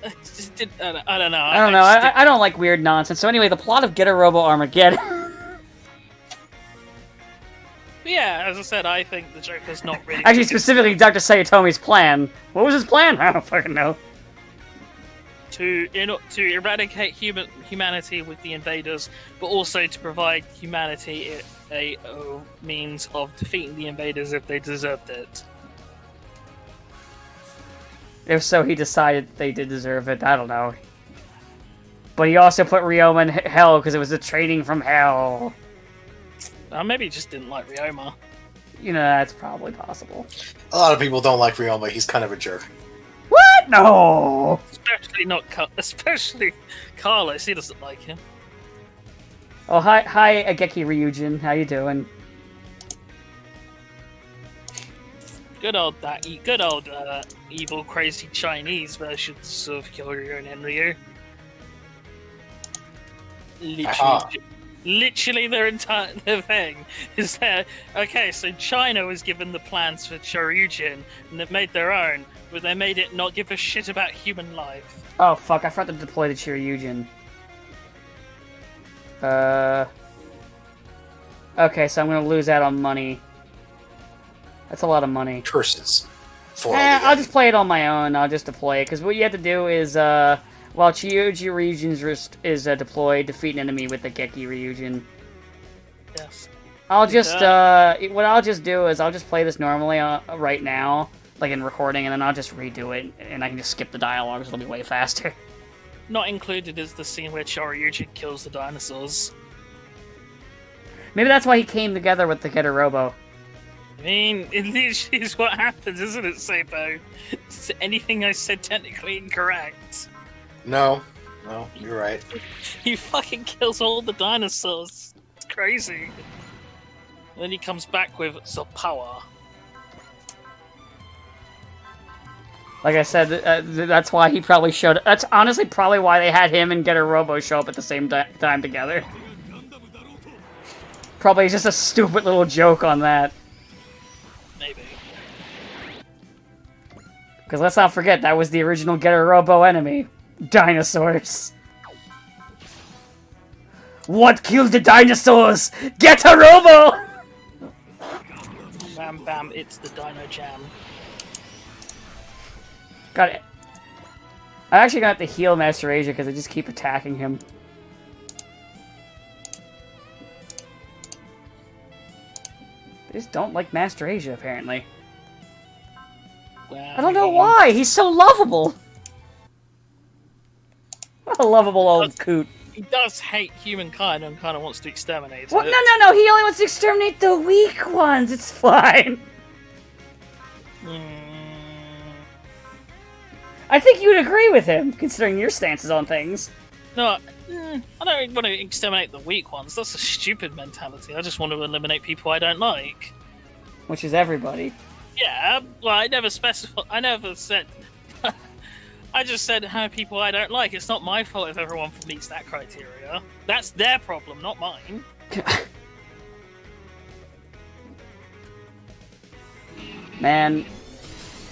I just didn't. I don't know. I don't like weird nonsense. So anyway, the plot of Get a Robo Armageddon. Yeah, as I said, I think the Joker's not really. Actually, specifically, Dr. Sayatomi's plan. What was his plan? I don't fucking know. To eradicate humanity with the invaders, but also to provide humanity a means of defeating the invaders if they deserved it. If so, he decided they did deserve it. I don't know. But he also put Ryoma in hell because it was a training from hell. Maybe he just didn't like Ryoma. You know, that's probably possible. A lot of people don't like Ryoma. He's kind of a jerk. What? No! Especially Carlos. He doesn't like him. Oh, hi, Ageki Ryujin. How you doing? Good old evil, crazy Chinese versions of Kyoryu and Enryu. Literally their entire thing is that, okay, so China was given the plans for Choryujin, and they've made their own, but they made it not give a shit about human life. Oh, fuck, I forgot to deploy the Choryujin. Okay, so I'm gonna lose out on money. That's a lot of money. Curses. I'll just play it on my own. I'll just deploy it, because what you have to do is, while Chiyoji Ryujin is deployed, defeat an enemy with the Geki Ryujin. Yes. I'll just, what I'll just do is I'll just play this normally right now, like in recording, and then I'll just redo it, and I can just skip the dialogue, so it'll be way faster. Not included is the scene where Choryujin kills the dinosaurs. Maybe that's why he came together with the Getter Robo. I mean, it literally is what happens, isn't it, Seibo? Is anything I said technically incorrect? No, you're right. He fucking kills all the dinosaurs. It's crazy. And then he comes back with some power. Like I said, that's why he probably showed. That's honestly probably why they had him and Getter Robo show up at the same time together. Probably just a stupid little joke on that. Maybe. Because let's not forget, that was the original Getter Robo enemy. Dinosaurs. What killed the dinosaurs? Getter Robo! Bam bam, it's the Dino Jam. Got it. I actually got to heal Master Asia because I just keep attacking him. They just don't like Master Asia, apparently. Well, I don't know why. He's so lovable. What a lovable old coot. He does hate humankind and kind of wants to exterminate What? it. No. He only wants to exterminate the weak ones. It's fine. I think you'd agree with him, considering your stances on things. No, I don't want to exterminate the weak ones. That's a stupid mentality. I just want to eliminate people I don't like. Which is everybody. Yeah, well, I never specified. I never said. I just said how many people I don't like. It's not my fault if everyone meets that criteria. That's their problem, not mine. Man,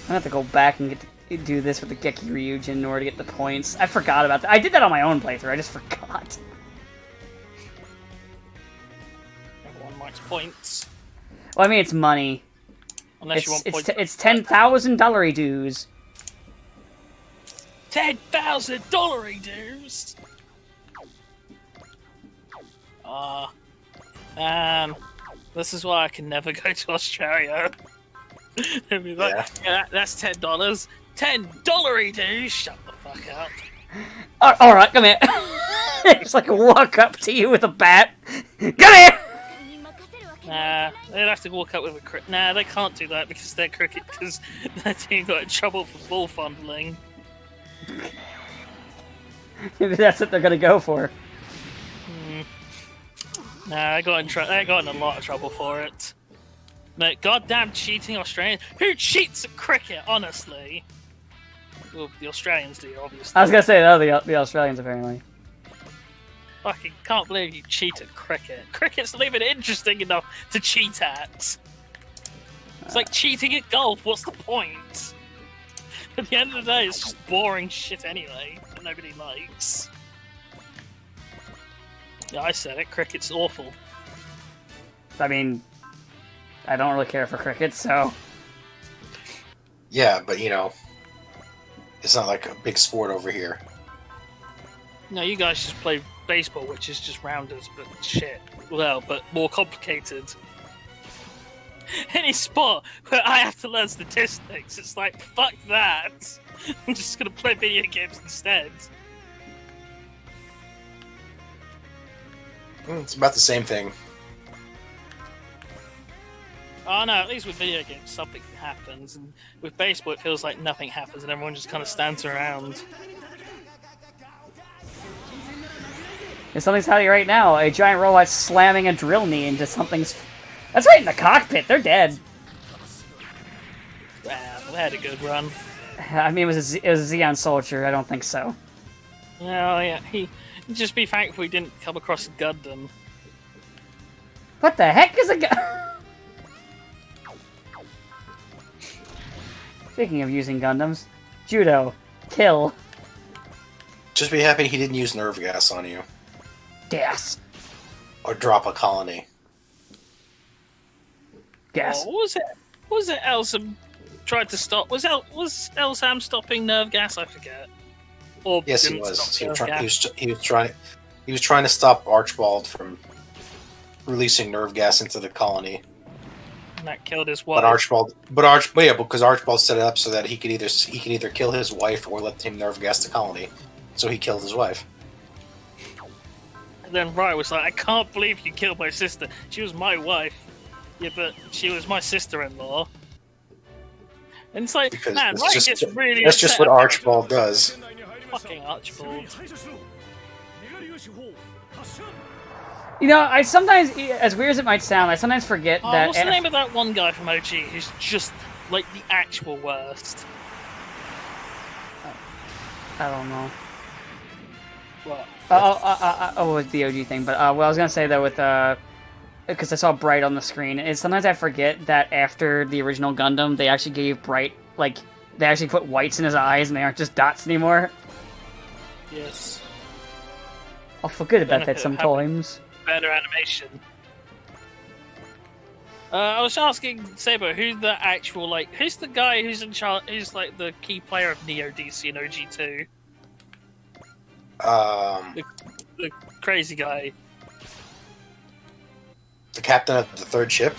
I have to go back and do this with the Geki Ryujin in order to get the points. I forgot about that. I did that on my own playthrough. I just forgot. Everyone likes points. Well, I mean, it's money. Unless you want points. It's $10,000 dues. $10,000 dues. This is why I can never go to Australia. It'd be like, yeah, that's $10. $10 dues. Shut the fuck up. All right, come here. Just like walk up to you with a bat. Come here. Nah, they'd have to walk up with a cricket. Nah, they can't do that because they're cricket, because their team got in trouble for ball fondling. That's what they're gonna go for. Nah, they got in a lot of trouble for it. But goddamn cheating Australians. Who cheats at cricket, honestly? Well, the Australians do, obviously. I was gonna say, no, the Australians, apparently. Fucking can't believe you cheat at cricket. Cricket's not even interesting enough to cheat at. It's like cheating at golf, what's the point? At the end of the day, it's just boring shit anyway, that nobody likes. Yeah, I said it, cricket's awful. I mean, I don't really care for cricket, so... Yeah, but you know, it's not like a big sport over here. No, you guys just play baseball, which is just rounders, but shit. Well, but more complicated. Any sport where I have to learn statistics, it's like, fuck that. I'm just gonna play video games instead. It's about the same thing. Oh no, at least with video games something happens, and with baseball it feels like nothing happens and everyone just kind of stands around. If something's happening right now, a giant robot slamming a drill knee into something's... That's right in the cockpit, they're dead. Wow, they had a good run. I mean, it was a Xeon soldier, I don't think so. Oh yeah, just be thankful he didn't come across a Gundam. What the heck is a gun? Speaking of using Gundams, Judo, kill. Just be happy he didn't use nerve gas on you. Gas. Or drop a colony. Gas. Oh, what was it Elsam tried to stop? Was Elsam stopping nerve gas? I forget. Or Yes, he didn't was. stop nerve gas? He was trying to stop Archibald from releasing nerve gas into the colony. And that killed his wife. Because Archibald set it up so that he can either kill his wife or let him nerve gas the colony. So he killed his wife. And then Ryo was like, I can't believe you killed my sister. She was my wife. Yeah, but she was my sister-in-law. And it's like, Because man, that's Ryo just- gets really That's just upset what about Archibald does. fucking Archibald. You know, I sometimes, as weird as it might sound, I sometimes forget Oh, that... what's the name of that one guy from OG who's just, like, the actual worst? I don't know. What? With the OG thing, but what I was gonna say though with because I saw Bright on the screen, is sometimes I forget that after the original Gundam, they actually gave Bright, like, they actually put whites in his eyes and they aren't just dots anymore. Yes. I'll forget about that Benefit of sometimes. Better animation. I was asking Sabo, who's the actual, like, who's the guy who's in charge, who's, like, the key player of Neo DC and OG2? The crazy guy. The captain of the third ship.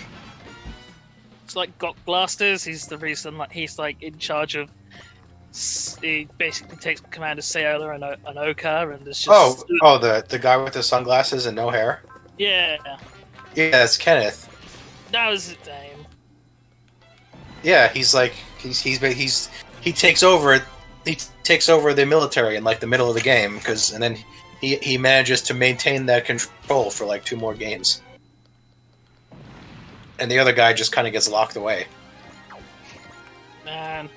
It's like got blasters. He's the reason, like, he's like in charge of. He basically takes command of Sailor and Oka, and there's just. The guy with the sunglasses and no hair. Yeah, Yeah, that's Kenneth. that was his name. Yeah, he's like he takes over it. He takes over the military in like the middle of the game and then he manages to maintain that control for like 2 more games. And the other guy just kind of gets locked away. Man,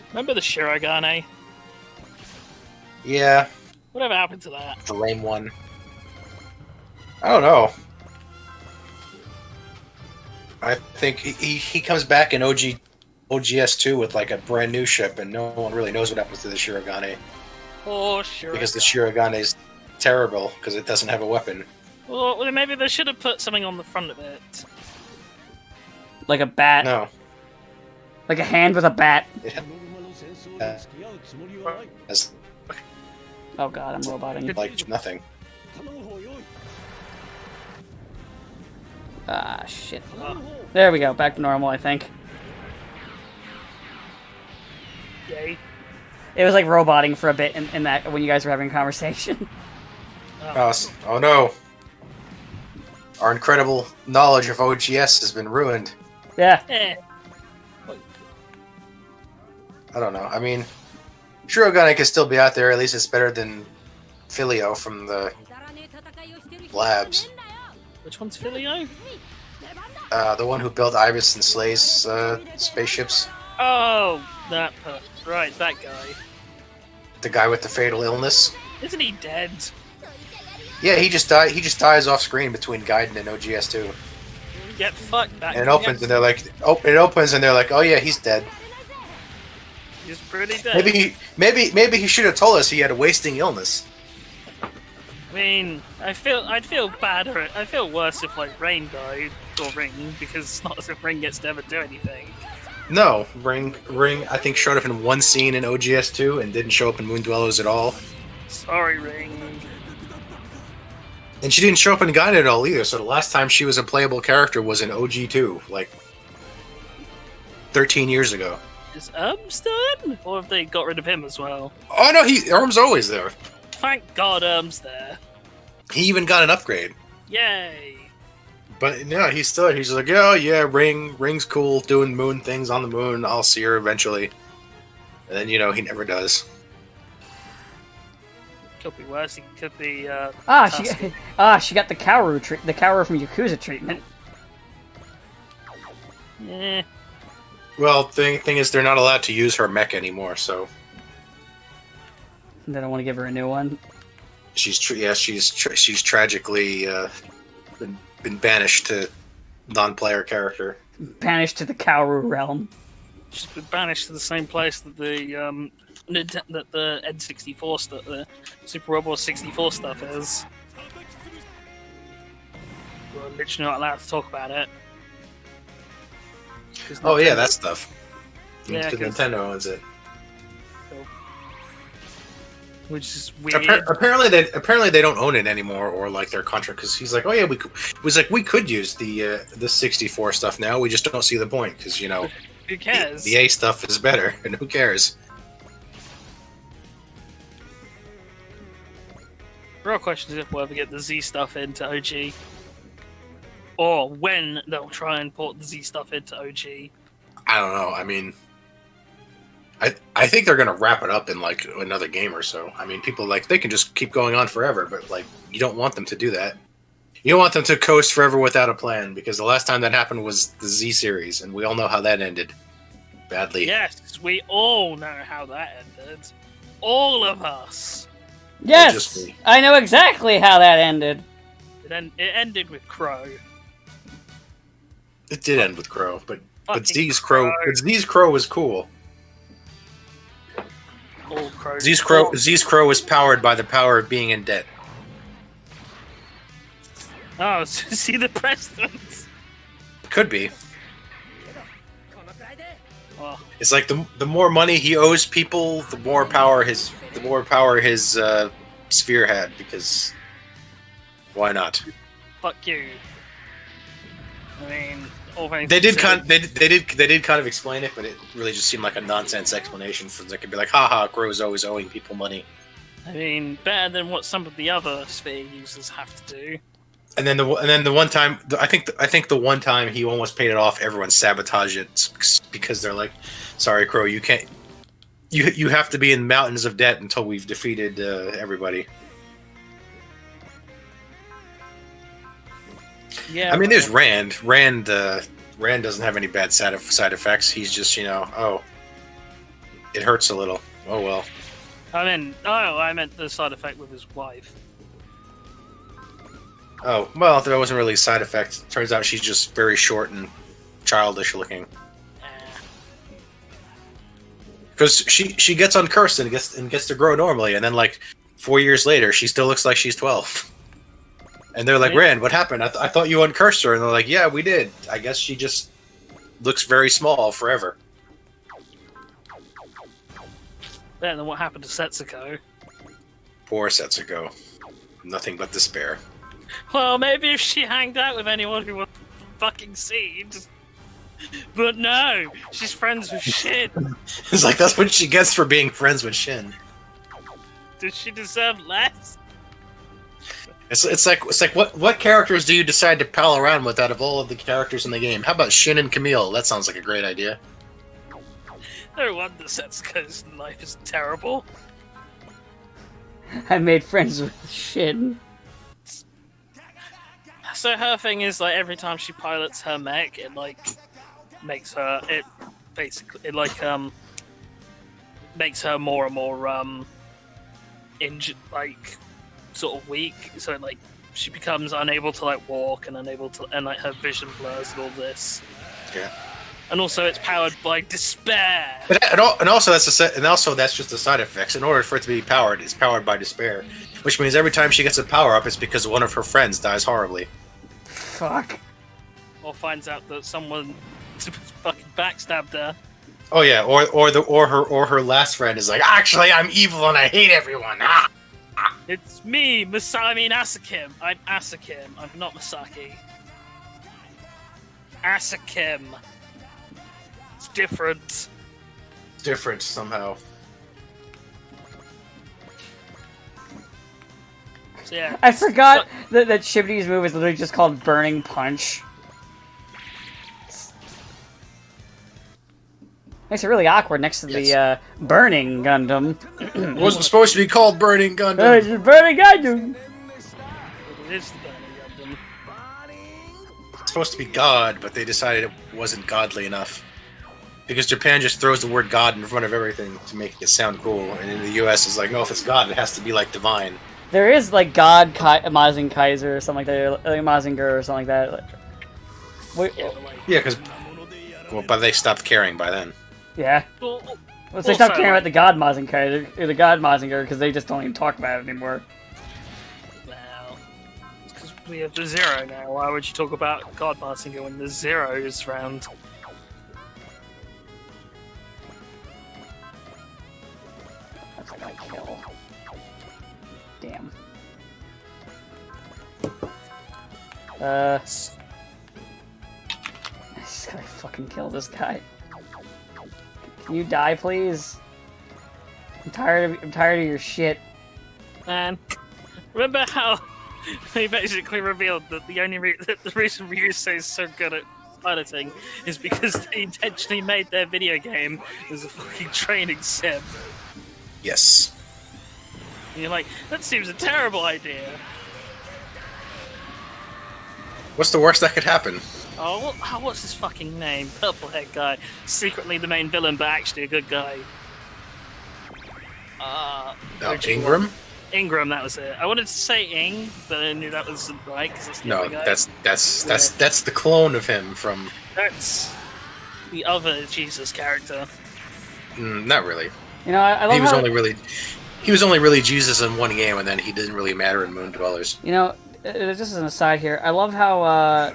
remember the Shirogane? Yeah, Whatever happened to that? the lame one. I don't know. I think he comes back in OGS2 with like a brand new ship, and no one really knows what happens to the Shirogane. Oh, Shirogane. Because the Shirogane is terrible because it doesn't have a weapon. Well, maybe they should have put something on the front of it. Like a bat. No. Like a hand with a bat. It's Oh god, I'm roboting. like nothing. Ah, shit. There we go, back to normal, I think. Yay. It was like roboting for a bit in that when you guys were having a conversation. Oh no. Our incredible knowledge of OGS has been ruined. Yeah. Eh. I don't know. I mean, Shirogane can still be out there. At least it's better than Filio from the labs. Which one's Filio? The one who built Ibis and Slay's spaceships. Oh, that right, that guy. The guy with the fatal illness. Isn't he dead? Yeah, he just died. He just dies off screen between Gaiden and OGS 2. Get fucked back. And it opens, and they're like, "Oh!" It opens, and they're like, "Oh yeah, he's dead." He's pretty dead. Maybe he should have told us he had a wasting illness. I mean, I'd feel badder. I feel worse if like Rain died or Ring, because it's not as if Ring gets to ever do anything. No, Ring. I think showed up in one scene in OGS 2 and didn't show up in Moon Dwellers at all. Sorry, Ring. And she didn't show up in Gaiden at all either. So the last time she was a playable character was in OG2, like 13 years ago. Is still in? Or have they got rid of him as well? Oh no, Irm's always there. Thank God there. He even got an upgrade. Yay! But no, he's still. He's like, oh yeah, Ring's cool, doing moon things on the moon. I'll see her eventually. And then he never does. Could be worse. He could be. She got the Kaoru from Yakuza treatment. Eh. Well, thing is, they're not allowed to use her mech anymore, so They don't want to give her a new one. she's tragically been banished to non-player character. Banished to the Kaoru realm. She's been banished to the same place that the N64 stuff, the Super Robot 64 stuff is. We're literally not allowed to talk about it. Oh yeah, that stuff. Yeah, Nintendo owns it. Which is weird. Apparently they don't own it anymore, or like their contract. Because he's like, oh yeah, we could use the 64 stuff now. We just don't see the point because who cares? The A stuff is better, and who cares? The real question is if we'll ever get the Z stuff into OG. Or when they'll try and port the Z stuff into OG. I don't know. I mean, I think they're gonna wrap it up in like another game or so. I mean, people they can just keep going on forever, but you don't want them to do that. You don't want them to coast forever without a plan, because the last time that happened was the Z series, and we all know how that ended. Badly. Yes, we all know how that ended. All of us. Yes! I know exactly how that ended. It ended with Crow. It did end with Crow, but Z's Crow. Crow was cool. All Crow. Z's Crow was powered by the power of being in debt. Oh, so see the precedence? Could be. Oh. It's like the more money he owes people, the more power his sphere had, because why not? Fuck you. I mean, all things They did considered- kind of explain it, but it really just seemed like a nonsense explanation. For they could be like, haha, Crow's always owing people money. I mean, better than what some of the other sphere users have to do. And then the one time, I think the one time he almost paid it off, everyone sabotaged it because they're like, sorry, Crow, you can't. You have to be in mountains of debt until we've defeated everybody. Yeah. I mean, there's Rand. Rand doesn't have any bad side effects. He's just, it hurts a little. Oh well. I meant the side effect with his wife. Oh well, that wasn't really a side effect. Turns out she's just very short and childish looking. Because she gets uncursed and gets to grow normally, and then 4 years later, she still looks like she's 12. And they're like, Rand, what happened? I thought you uncursed her. And they're like, yeah, we did. I guess she just looks very small forever. Better than what happened to Setsuko. Poor Setsuko. Nothing but despair. Well, maybe if she hanged out with anyone who was fucking Seed. But no, she's friends with Shin. It's like, that's what she gets for being friends with Shin. Does she deserve less? It's like what characters do you decide to pal around with out of all of the characters in the game? How about Shin and Camille? That sounds like a great idea. No wonder Setsuko's life is terrible. I made friends with Shin. So her thing is like every time she pilots her mech, it makes her makes her more and more injured, like sort of weak. So like she becomes unable to like walk and unable to, and like her vision blurs and all this. Yeah. And also, it's powered by despair. And also that's just the side effects. In order for it to be powered, it's powered by despair, which means every time she gets a power up, it's because one of her friends dies horribly. Fuck. Or finds out that someone fucking backstabbed her. Oh yeah, or her last friend is like, actually, I'm evil and I hate everyone. Ah! It's me, Asakim. I'm Asakim. I'm not Masaki. Asakim. It's different. Different somehow. So yeah. I forgot that Shibity's move is literally just called Burning Punch. Makes it really awkward next to the Burning Gundam. It wasn't supposed to be called Burning Gundam. It's just Burning Gundam! It is the Burning Gundam. It's supposed to be God, but they decided it wasn't godly enough. Because Japan just throws the word God in front of everything to make it sound cool, and in the US it's like, no, if it's God, it has to be like divine. There is like God Mazing Kaiser or something like that, or like Mazinger or something like that. Wait, Yeah, because but they stopped caring by then. yeah. Well, they stopped caring about the God Mazing Kaiser or the God Mazinger because they just don't even talk about it anymore. Well, it's because we have the Zero now. Why would you talk about God Mazinger when the Zero is around? That's like a kill. Damn. I just gotta fucking kill this guy. Can you die, please? I'm tired of your shit. Man, remember how they basically revealed that the reason Ryusei is so good at piloting is because they intentionally made their video game as a fucking training sim. Yes. And you're like, that seems a terrible idea. What's the worst that could happen? Oh, what's his fucking name? Purple head guy. Secretly the main villain, but actually a good guy. Ingram? Ingram, that was it. I wanted to say Ing, but I knew that wasn't right because it's the No, other guy. that's the clone of him from. That's the other Jesus character. Not really. You know, I love He was how, only really Jesus in one game, and then he didn't really matter in Moon Dwellers. you know, just as an aside here, I love how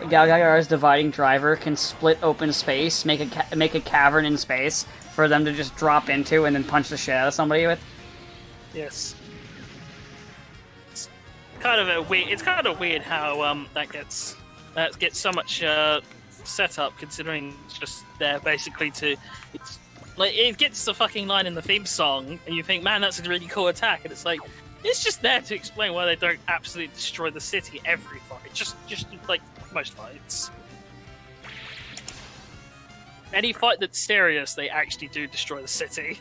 Galgaiar's dividing driver can split open space, make a cavern in space for them to just drop into and then punch the shit out of somebody with. Yes. It's kind of weird how that gets so much set up, considering it's just there basically to. It's like it gets the fucking line in the theme song, and you think, man, that's a really cool attack, and it's like. It's just there to explain why they don't absolutely destroy the city every fight. Just like most fights. Any fight that's serious, they actually do destroy the city.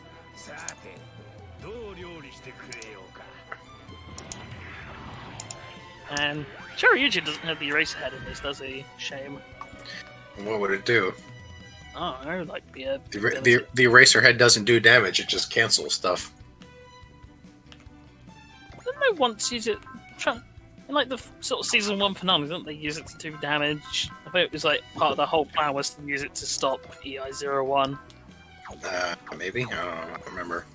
And Choryuji doesn't have the eraser head in this, does he? Shame. What would it do? Oh, I would like to be a... The eraser head doesn't do damage; it just cancels stuff. Didn't they once use it? In like the sort of season 1 finale, didn't they use it to do damage? I think it was like part of the whole plan was to use it to stop EI-01. Maybe? I don't remember.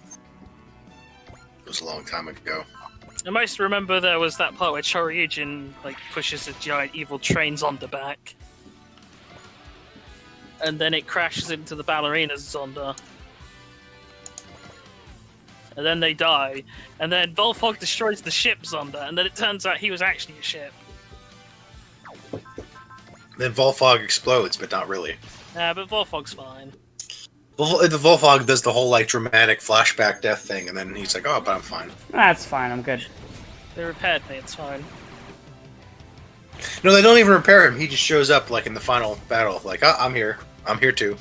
It was a long time ago. I most remember there was that part where Choryujin like pushes a giant evil train Zonda back. And then it crashes into the ballerina's Zonda. And then they die. And then Volfog destroys the ship Zonda, and then it turns out he was actually a ship. Then Volfog explodes, but not really. Yeah, but Volfog's fine. The Volfog does the whole like dramatic flashback death thing, and then he's like, "Oh, but I'm fine." That's fine, I'm good. They repaired me, it's fine. No, they don't even repair him. He just shows up like in the final battle. Like, oh, I'm here. I'm here too.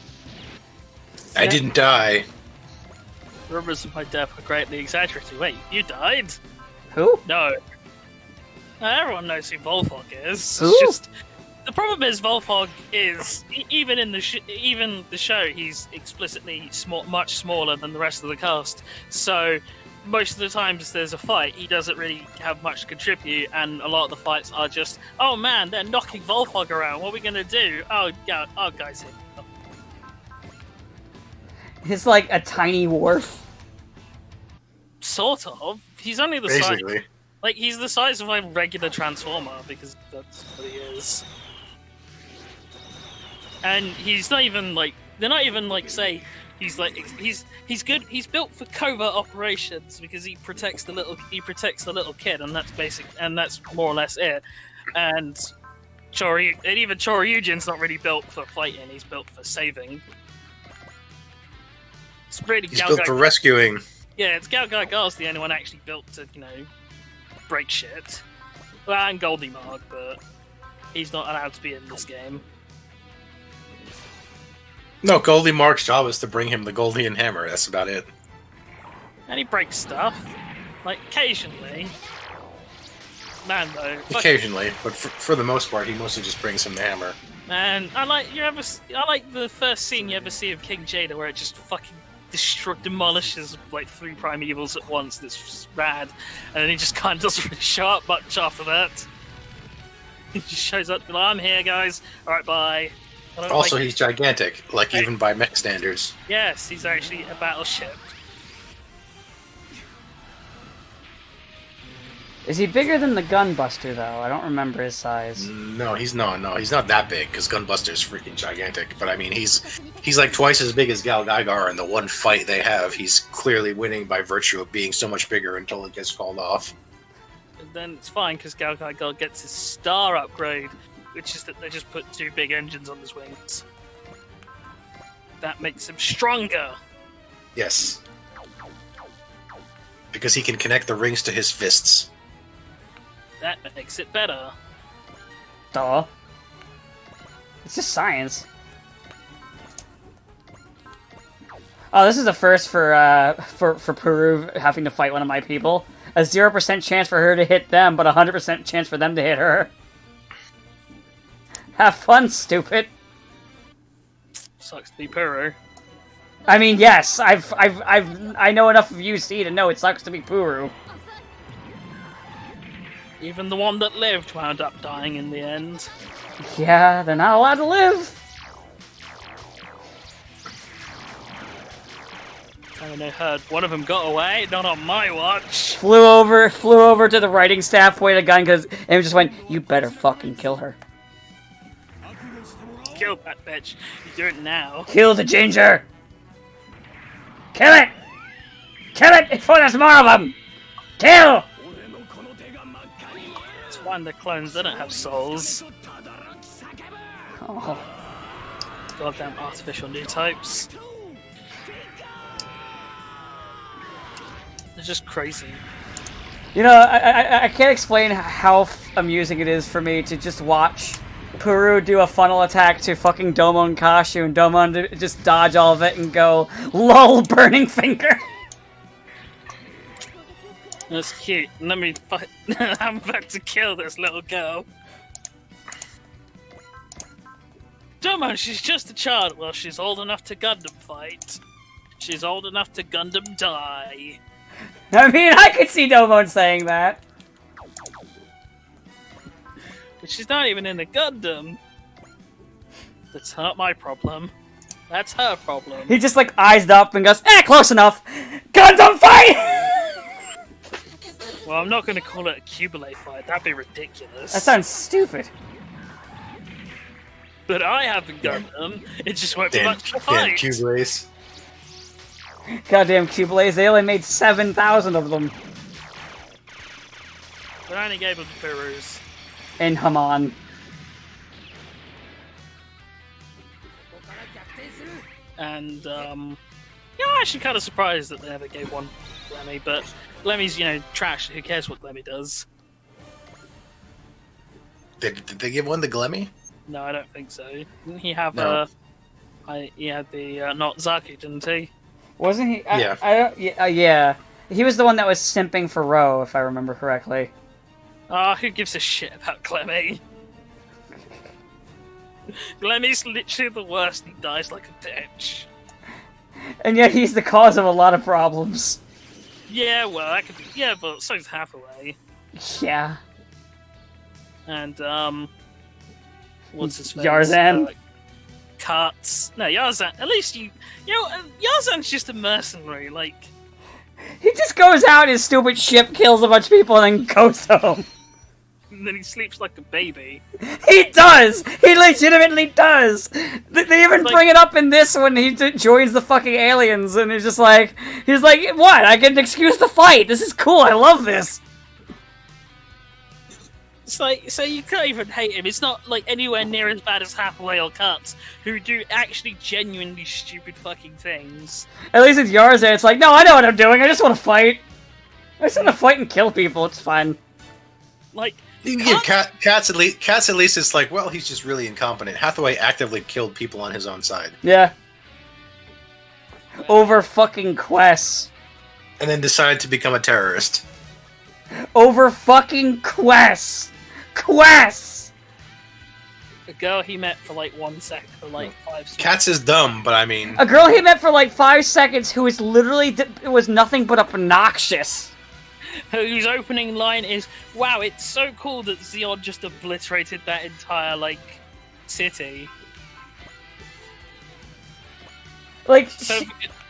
I didn't die. Rumors of my death were greatly exaggerated. Wait, you died? Who? No. Everyone knows who Volfog is. Who? It's just the problem is Volfog is even in even the show he's explicitly much smaller than the rest of the cast. So most of the times there's a fight, he doesn't really have much to contribute, and a lot of the fights are just, oh man, they're knocking Volfog around. What are we gonna do? Oh yeah, oh guys. He's like a tiny Worf. Sort of. He's only the Basically. size. Like, he's the size of a regular Transformer, because that's what he is. And he's not even, like... They're not even, like, say... He's, like... He's good... He's built for covert operations, because he protects the little kid, and that's basic... And that's more or less it. And... even Choryujin's not really built for fighting, he's built for saving. It's really... He's built for rescuing. Yeah, it's Gal Gadot's the only one actually built to, break shit. Well, and Goldie Marg, but he's not allowed to be in this game. No, Goldie Mark's job is to bring him the Goldian hammer. That's about it. And he breaks stuff. Like, occasionally. Man, though. Occasionally, but for the most part, he mostly just brings him the hammer. And I like the first scene you ever see of King Jada where it just fucking demolishes like 3 primevals at once. That's just rad. And then he just kind of doesn't really show up much after that. He just shows up, like, I'm here, guys. Alright, bye. Also, he's gigantic, like even by mech standards. Yes, he's actually a battleship. Is he bigger than the Gunbuster, though? I don't remember his size. No, he's not. No, he's not that big, because Gunbuster's freaking gigantic. But I mean, he's like twice as big as Gal Gadot, and the one fight they have, he's clearly winning by virtue of being so much bigger until it gets called off. And then it's fine, because Gal Gadot gets his star upgrade, which is that they just put 2 big engines on his wings. That makes him stronger! Yes. Because he can connect the rings to his fists. That makes it better. Duh. It's just science. Oh, this is a first for Peru having to fight one of my people. A 0% chance for her to hit them, but a 100% chance for them to hit her. Have fun, stupid. Sucks to be Peru. I mean, yes, I know enough of UC to know it sucks to be Puru. Even the one that lived wound up dying in the end. Yeah, they're not allowed to live. And I heard one of them got away, not on my watch. Flew over to the writing staff, pointed a gun, and just went, "You better fucking kill her. Kill that bitch. You do it now. Kill the ginger. Kill it. Kill it before there's more of them. Kill." It's fine, the clones, they don't have souls. Oh. Goddamn artificial new types. They're just crazy. You know, I can't explain how amusing it is for me to just watch Peru do a funnel attack to fucking Domon Kashu, and Domon just dodge all of it and go, "Lol, burning finger." That's cute. Let me fight. I'm about to kill this little girl. Domon, she's just a child. Well, she's old enough to Gundam fight. She's old enough to Gundam die. I mean, I could see Domon saying that. But she's not even in the Gundam. That's not my problem. That's her problem. He just like eyes up and goes, close enough. Gundam fight! Well, I'm not going to call it a Cubulate fight. That'd be ridiculous. That sounds stupid. But I haven't Gundam. It just won't be much of a fight. Cubulates. Goddamn Cubulates, they only made 7,000 of them. But I only gave them to Perus. In Haman. And, yeah, I'm actually kind of surprised that they never gave one to Lemmy, but Lemmy's, trash. Who cares what Lemmy does? Did they give one to Glemmy? No, I don't think so. Didn't he have No. he had the not Zaki, didn't he? Wasn't he? Yeah. Yeah. He was the one that was simping for Ro, if I remember correctly. Ah, who gives a shit about Glemmy? Glemmy's literally the worst. He dies like a bitch. And yet he's the cause of a lot of problems. Yeah, well, that could be. Yeah, but so's Hathaway. Yeah. And what's his face? Yarzan? Cuts. No, Yarzan. At least Yarzan's just a mercenary. Like, He just goes out in his stupid ship, kills a bunch of people, and then goes home. and then he sleeps like a baby. He does! He legitimately does! They even bring it up in this when he joins the fucking aliens, and he's like, what? I get an excuse to fight! This is cool, I love this! It's like, so you can't even hate him. It's not like anywhere near as bad as Hathaway or Cuts, who do actually genuinely stupid fucking things. At least it's Yarzan, it's like, no, I know what I'm doing, I just want to fight. I just want to fight and kill people, it's fine. Like, You can give Cats at least it's like, well, he's just really incompetent. Hathaway actively killed people on his own side. Yeah. Over fucking quests. And then decided to become a terrorist. Over fucking quests! Quests! a girl he met for like 1 second, for like 5 seconds. Cats is dumb, but I mean... A girl he met for like 5 seconds who is literally, was nothing but obnoxious. Whose opening line is, wow, it's so cool that Zeon just obliterated that entire, like, city. Like, So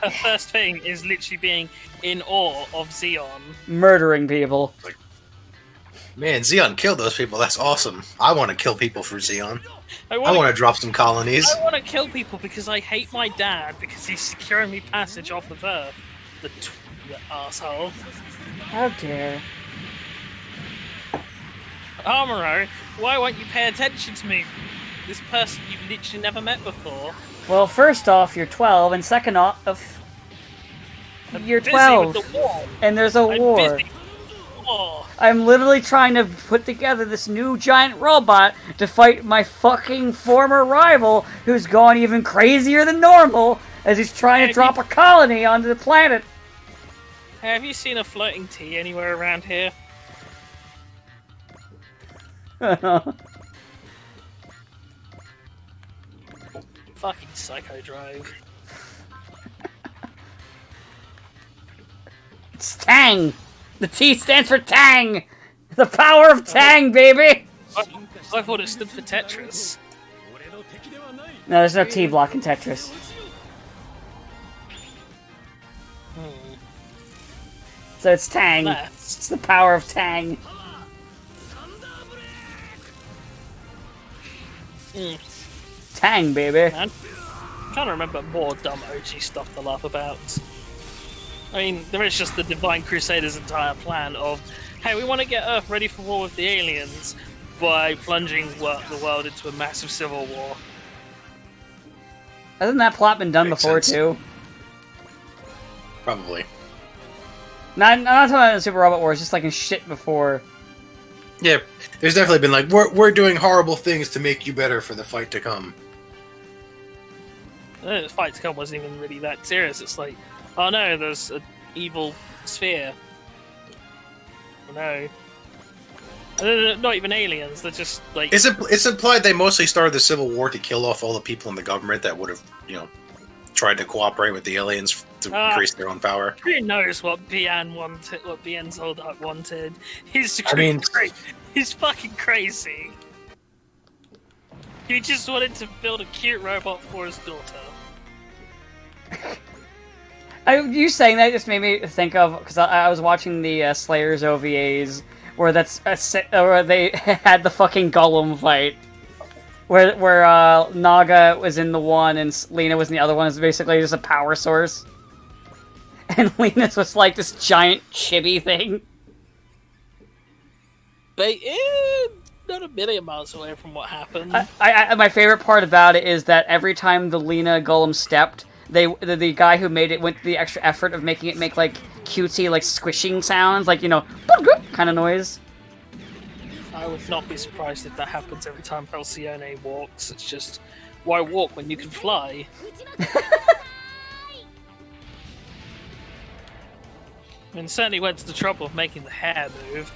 her first thing is literally being in awe of Zeon. murdering people. Man, Zeon killed those people. That's awesome. I want to kill people for Zeon. I I want want to drop some colonies. to kill people because I hate my dad because he's securing me passage off of Earth. The asshole. How dare. Amuro, why won't you pay attention to me? This person you've literally never met before. Well, first off, you're 12, and second off, you're Busy 12, with the war. and there's a I'm war. busy. Oh, I'm literally trying to put together this new giant robot to fight my fucking former rival, who's gone even crazier than normal, as he's trying to drop a colony onto the planet. have you seen a floating tea anywhere around here? Fucking Psycho Drive. It's Tang! The T stands for Tang! The power of Tang, baby! I thought it stood for Tetris. No, there's no T block in Tetris. So it's Tang. That's... It's the power of Tang. Tang, baby. Man, I'm trying to remember more dumb OG stuff to laugh about. I mean, there is just the Divine Crusaders' entire plan of, hey, we want to get Earth ready for war with the aliens by plunging the world into a massive civil war. Hasn't that plot been done Makes before, sense. too? Probably. I'm not talking about the Super Robot Wars, just like in shit before. Yeah, there's definitely been like, we're doing horrible things to make you better for the fight to come. The fight to come wasn't even really that serious. It's like, oh no, there's an evil sphere. Oh no. They're not even aliens, they're just like... It's implied they mostly started the Civil War to kill off all the people in the government that would have, tried to cooperate with the aliens to increase their own power. Who knows what Bian wanted, what Bian Zoldyck wanted? He's he's fucking crazy. He just wanted to build a cute robot for his daughter. You saying that just made me think of, because I was watching the Slayers OVAs, where where they had the fucking Gollum fight, where Naga was in the one and Lena was in the other one. It's basically just a power source, and Lena's was like this giant chibi thing. But not a million miles away from what happened. My favorite part about it is that every time the Lena Golem stepped, the guy who made it went to the extra effort of making it make like cutesy, like squishing sounds, like kind of noise. I would not be surprised if that happens every time Halcyone walks. It's just, why walk when you can fly? I mean, certainly went to the trouble of making the hair move.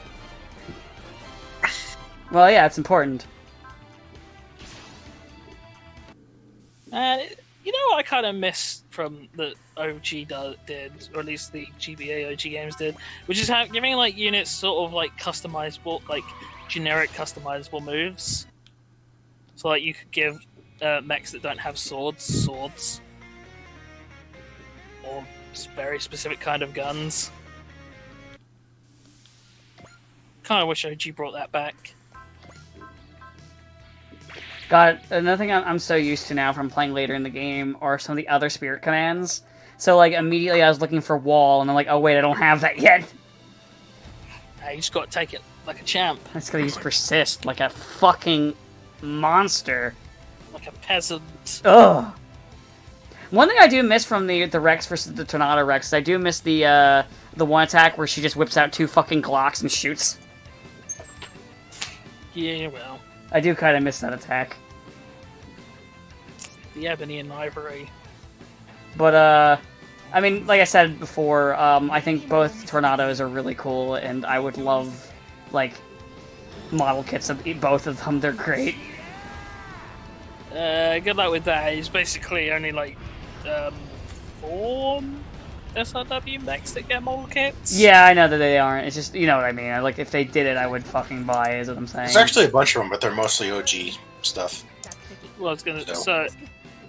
Well, yeah, it's important. And you know what I kind of missed from the OG did, or at least the GBA OG games did, which is giving like units sort of like customizable, like generic customizable moves. So like you could give mechs that don't have swords, or very specific kind of guns. Kind of wish OG brought that back. God, another thing I'm so used to now from playing later in the game are some of the other spirit commands. So, like, immediately I was looking for wall, and I'm like, oh wait, I don't have that yet. You just gotta take it like a champ. I just gotta use persist, like a fucking monster. Like a peasant. Ugh. One thing I do miss from the Rex versus the Tornado Rex is I do miss the one attack where she just whips out 2 fucking Glocks and shoots. Yeah, well. I do kind of miss that attack. The ebony and ivory. But, I mean, like I said before, I think both Tornadoes are really cool, and I would love, like, model kits of both of them. They're great. Good luck with that. It's basically only, like, 4 SRW mechs that get model kits. Yeah, I know that they aren't. It's just, you know what I mean. Like, if they did it, I would fucking buy, is what I'm saying. There's actually a bunch of them, but they're mostly OG stuff. Well, I was gonna... So,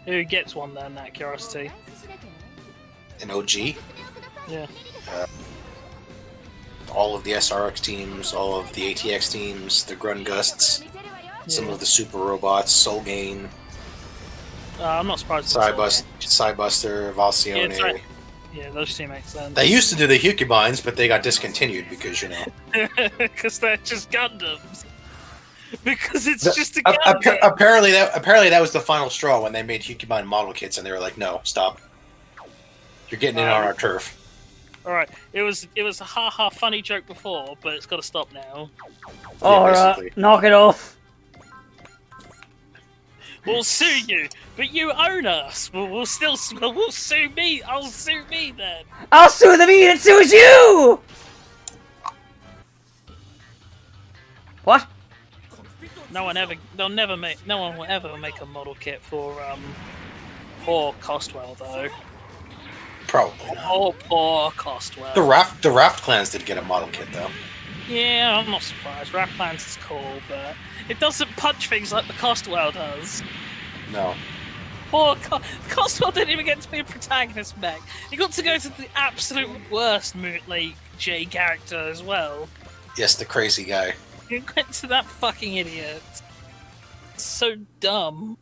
who gets one then, out of curiosity? An OG? Yeah. All of the SRX teams, all of the ATX teams, the Grungusts, some of the Super Robots, Soulgain, I'm not surprised. Cybuster, Valcione. Yeah, those two make sense. They used to do the Hukibines, but they got discontinued because, you know... Because they're just Gundams. Because it's just a Gundam. Apparently that was the final straw when they made Hukibine model kits, and they were like, no, stop. You're getting in on our turf. Alright, it was a ha-ha funny joke before, but it's got to stop now. Alright, knock it off. We'll sue you, but you own us. We'll sue me. I'll sue me then. I'll sue the me and sues you! What? No one will ever make a model kit for poor Costwell though. Probably not. Oh, poor Costwell. The Raft clans did get a model kit though. Yeah, I'm not surprised. Raft Plans is cool, but it doesn't punch things like the Costwell does. No. Poor Costwell didn't even get to be a protagonist mech. He got to go to the absolute worst J character as well. Yes, the crazy guy. He went to that fucking idiot. It's so dumb.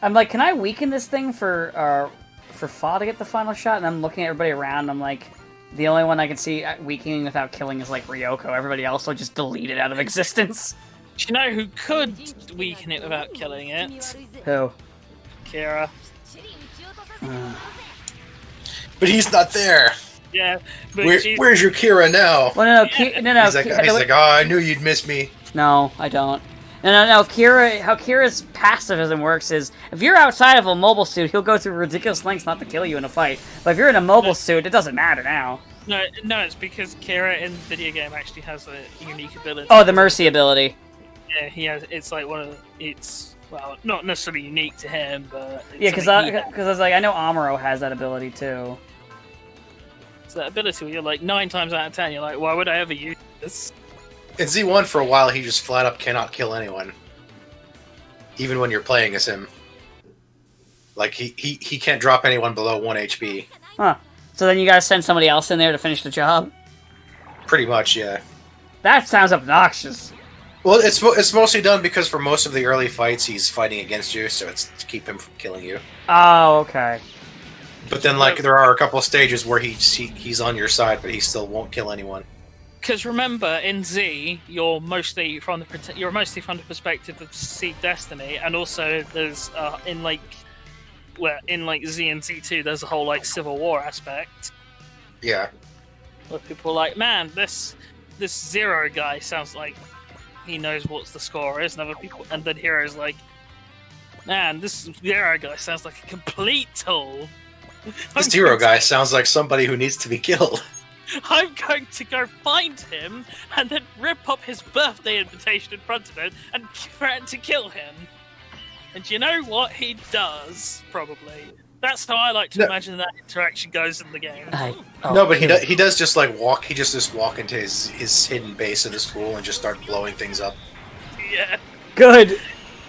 I'm like, can I weaken this thing for Fa to get the final shot? And I'm looking at everybody around, I'm like, the only one I can see weakening without killing is like Ryoko. Everybody else will just delete it out of existence. Do you know who could weaken it without killing it? Who? Kira. But he's not there. Yeah, but where's your Kira now? Well, no. He's like, oh, I knew you'd miss me. No, I don't. No. Kira, how Kira's passivism works is, if you're outside of a mobile suit, he'll go through ridiculous lengths not to kill you in a fight. But if you're in a mobile suit, it doesn't matter now. No, it's because Kira in the video game actually has a unique ability. Oh, the Mercy ability. Yeah, he has. It's like well, not necessarily unique to him, but yeah, because I was like, I know Amuro has that ability too. It's that ability where you're like 9 times out of 10, you're like, why would I ever use this? In Z1 for a while, he just flat up cannot kill anyone, even when you're playing as him. Like he can't drop anyone below 1 HP. Huh. So then you gotta send somebody else in there to finish the job? Pretty much, yeah. That sounds obnoxious. Well, it's mostly done because for most of the early fights, he's fighting against you, so it's to keep him from killing you. Oh, okay. But then, like, there are a couple of stages where he's on your side, but he still won't kill anyone. Because remember, in Z, you're mostly from the perspective of Seed Destiny, and also there's in like where in like Z and Z2, there's a whole like Civil War aspect Yeah. where people are like, man, this Zero guy sounds like he knows what the score is, and other people, and then Hero's like, man, this Zero guy sounds like a complete tool. This Zero guy sounds like somebody who needs to be killed. I'm going to go find him and then rip up his birthday invitation in front of him and threaten to kill him. And you know what? He does, probably. That's how I like to imagine that interaction goes in the game. No, but he does just like walk. He just walk into his hidden base in the school and just start blowing things up. Yeah. Good.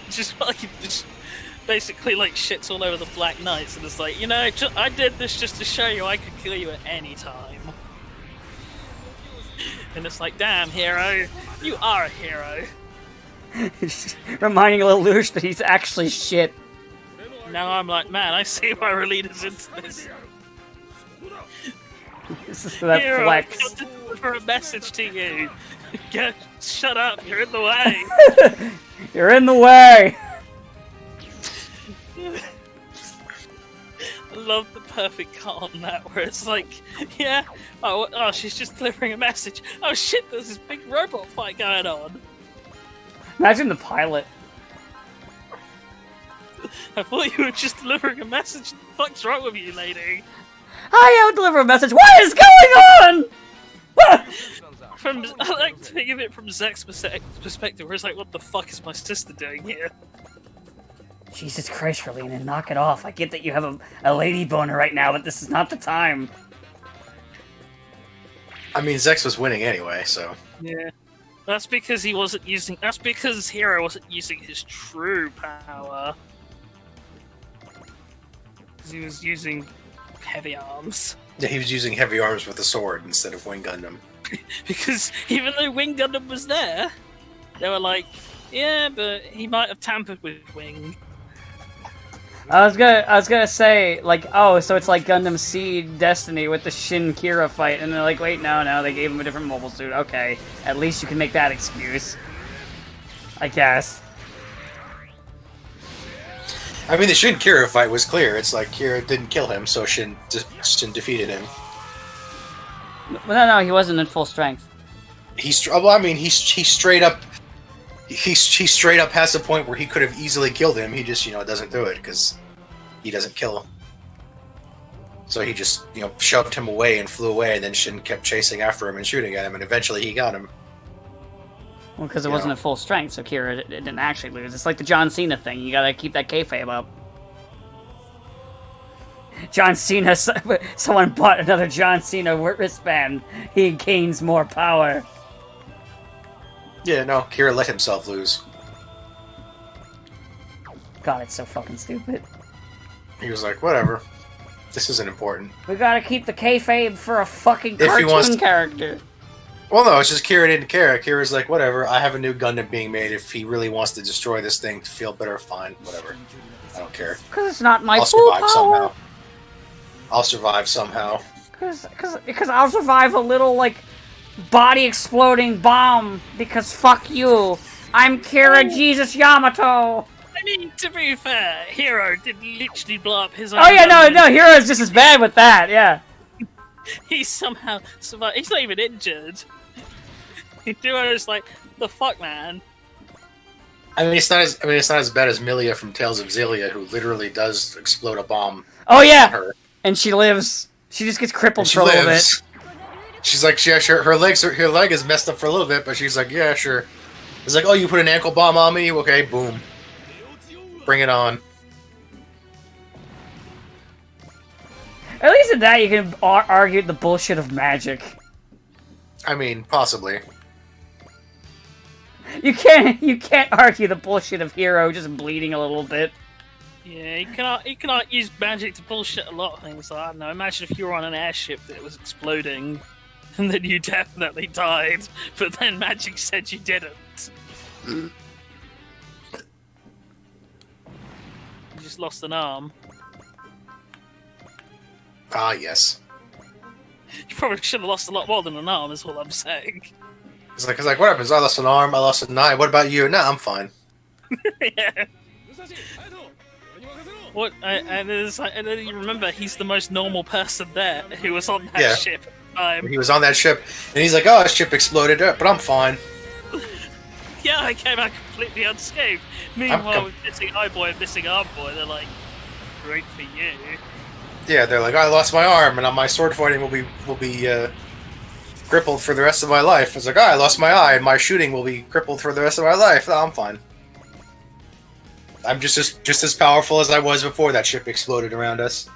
Just basically like shits all over the Black Knights and it's like, you know, I did this just to show you I could kill you at any time. And it's like, damn, Hero, you are a hero. Reminding Lelouch that he's actually shit. Now I'm like, man, I see why our leader's into this. This is that Hero, flex. I've got to deliver a message to you. Shut up, you're in the way. You're in the way. I love the perfect cut on that, where it's like, yeah, oh, she's just delivering a message. Oh shit, there's this big robot fight going on. Imagine the pilot. I thought you were just delivering a message. What the fuck's wrong with you, lady? I will deliver a message. What is going on? I like to think of it from Zack's perspective, where it's like, what the fuck is my sister doing here? Jesus Christ, Relena, knock it off. I get that you have a lady boner right now, but this is not the time. I mean, Zex was winning anyway, so. Yeah. That's because he wasn't using. That's because Hero wasn't using his true power. Because he was using heavy arms. Yeah, he was using heavy arms with a sword instead of Wing Gundam. Because even though Wing Gundam was there, they were like, yeah, but he might have tampered with Wing. I was gonna say, like, oh, so it's like Gundam Seed Destiny with the Shin Kira fight, and they're like, wait, no, they gave him a different mobile suit. Okay, at least you can make that excuse, I guess. I mean, the Shin Kira fight was clear. It's like Kira didn't kill him, so Shin defeated him. Well, no, he wasn't in full strength. He straight up has a point where he could have easily killed him. He just, doesn't do it because he doesn't kill him. So he just, shoved him away and flew away, and then Shin kept chasing after him and shooting at him, and eventually he got him. Well, because it wasn't at full strength, so Kira didn't actually lose. It's like the John Cena thing. You gotta keep that kayfabe up. John Cena, someone bought another John Cena wristband. He gains more power. Yeah, no, Kira let himself lose. God, it's so fucking stupid. He was like, whatever. This isn't important. We gotta keep the kayfabe for a fucking cartoon character. Well, no, it's just Kira didn't care. Kira's like, whatever, I have a new Gundam being made. If he really wants to destroy this thing to feel better, fine, whatever. I don't care. Because it's not my I'll full survive power. somehow. I'll survive somehow. Because I'll survive a little, like, body-exploding bomb, because fuck you. I'm Kira Jesus Yamato. I mean, to be fair, Hero did literally blow up his own. Oh yeah, no, Hero's just as bad with that, yeah. He somehow survived. He's not even injured. Hero's like, the fuck, man. I mean, it's not as bad as Milia from Tales of Xillia, who literally does explode a bomb. Oh yeah, on her. And she lives. She just gets crippled She for a little bit. lives. She's like, yeah, sure. Her leg is messed up for a little bit, but she's like, yeah, sure. It's like, oh, you put an ankle bomb on me? Okay, boom. Bring it on. At least in that you can argue the bullshit of magic. I mean, possibly. You can't argue the bullshit of Hero just bleeding a little bit. Yeah, you cannot use magic to bullshit a lot of things. Like, I don't know, imagine if you were on an airship that was exploding, and then you definitely died, but then magic said you didn't. You just lost an arm. Ah, yes. You probably should have lost a lot more than an arm, is all I'm saying. It's like, what happens? I lost an arm, I lost an eye. What about you? Nah, I'm fine. Yeah. What? And then you remember he's the most normal person there who was on that Yeah. ship at the time. He was on that ship, and he's like, "Oh, the ship exploded, but I'm fine." Yeah, I came out completely unscathed. Meanwhile, with missing eye boy and missing arm boy, they're like, "Great for you." Yeah, they're like, "I lost my arm, and my sword fighting will be crippled for the rest of my life." It's like, "Oh, I lost my eye, and my shooting will be crippled for the rest of my life." Oh, I'm fine. I'm just as powerful as I was before that ship exploded around us.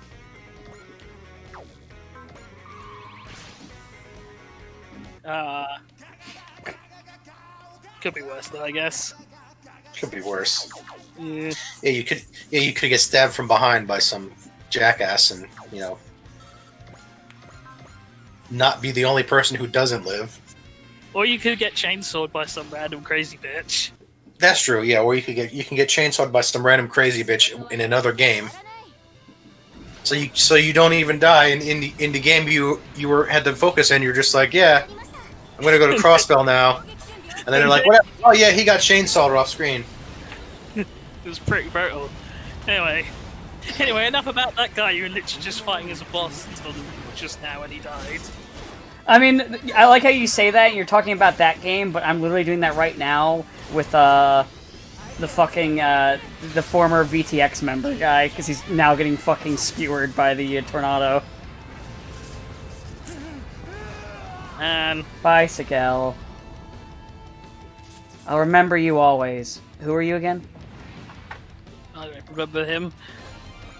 Could be worse though, I guess. Could be worse. Yeah. Yeah, you could get stabbed from behind by some jackass, and not be the only person who doesn't live. Or you could get chainsawed by some random crazy bitch. That's true. Yeah, or you can get chainsawed by some random crazy bitch in another game. So you don't even die in the game you had to focus in. You're just like, yeah, I'm gonna go to Crossbell now, and then they're like, what? Oh yeah, he got chainsawed off screen. It was pretty brutal. Anyway, enough about that guy. You were literally just fighting as a boss until just now when he died. I mean, I like how you say that, and you're talking about that game, but I'm literally doing that right now with, the fucking, the former VTX member guy, because he's now getting fucking skewered by the tornado. And Bicycle. I'll remember you always. Who are you again? I don't remember him.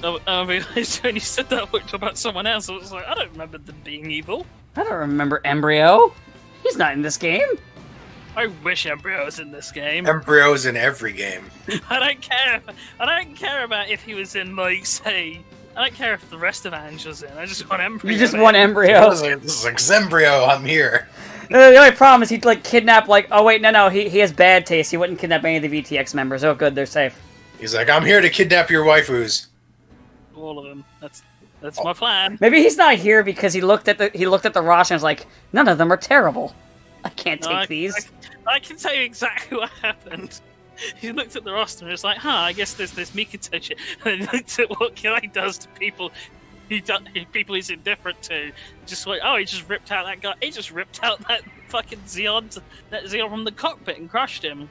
I realized when you said that, I talked about someone else. I was like, I don't remember them being evil. I don't remember Embryo. He's not in this game. I wish Embryo was in this game. Embryo's in every game. I don't care. I don't care about if he was in, like, say. I don't care if the rest of Ange was in. I just want Embryo. You just want Embryo. This is like Zembryo. I'm here. The only problem is he'd like kidnap like. Oh wait, no, he has bad taste. He wouldn't kidnap any of the VTX members. Oh good, they're safe. He's like, I'm here to kidnap your waifus. All of them. That's my plan. Maybe he's not here because he looked at the roster and was like, none of them are terrible. I can't take these. I can tell you exactly what happened. He looked at the roster and was like, I guess there's this Mikoto shit. And he looked at what guy does to people people he's indifferent to. Just like, he just ripped out that guy. He just ripped out that fucking Zeon from the cockpit and crushed him.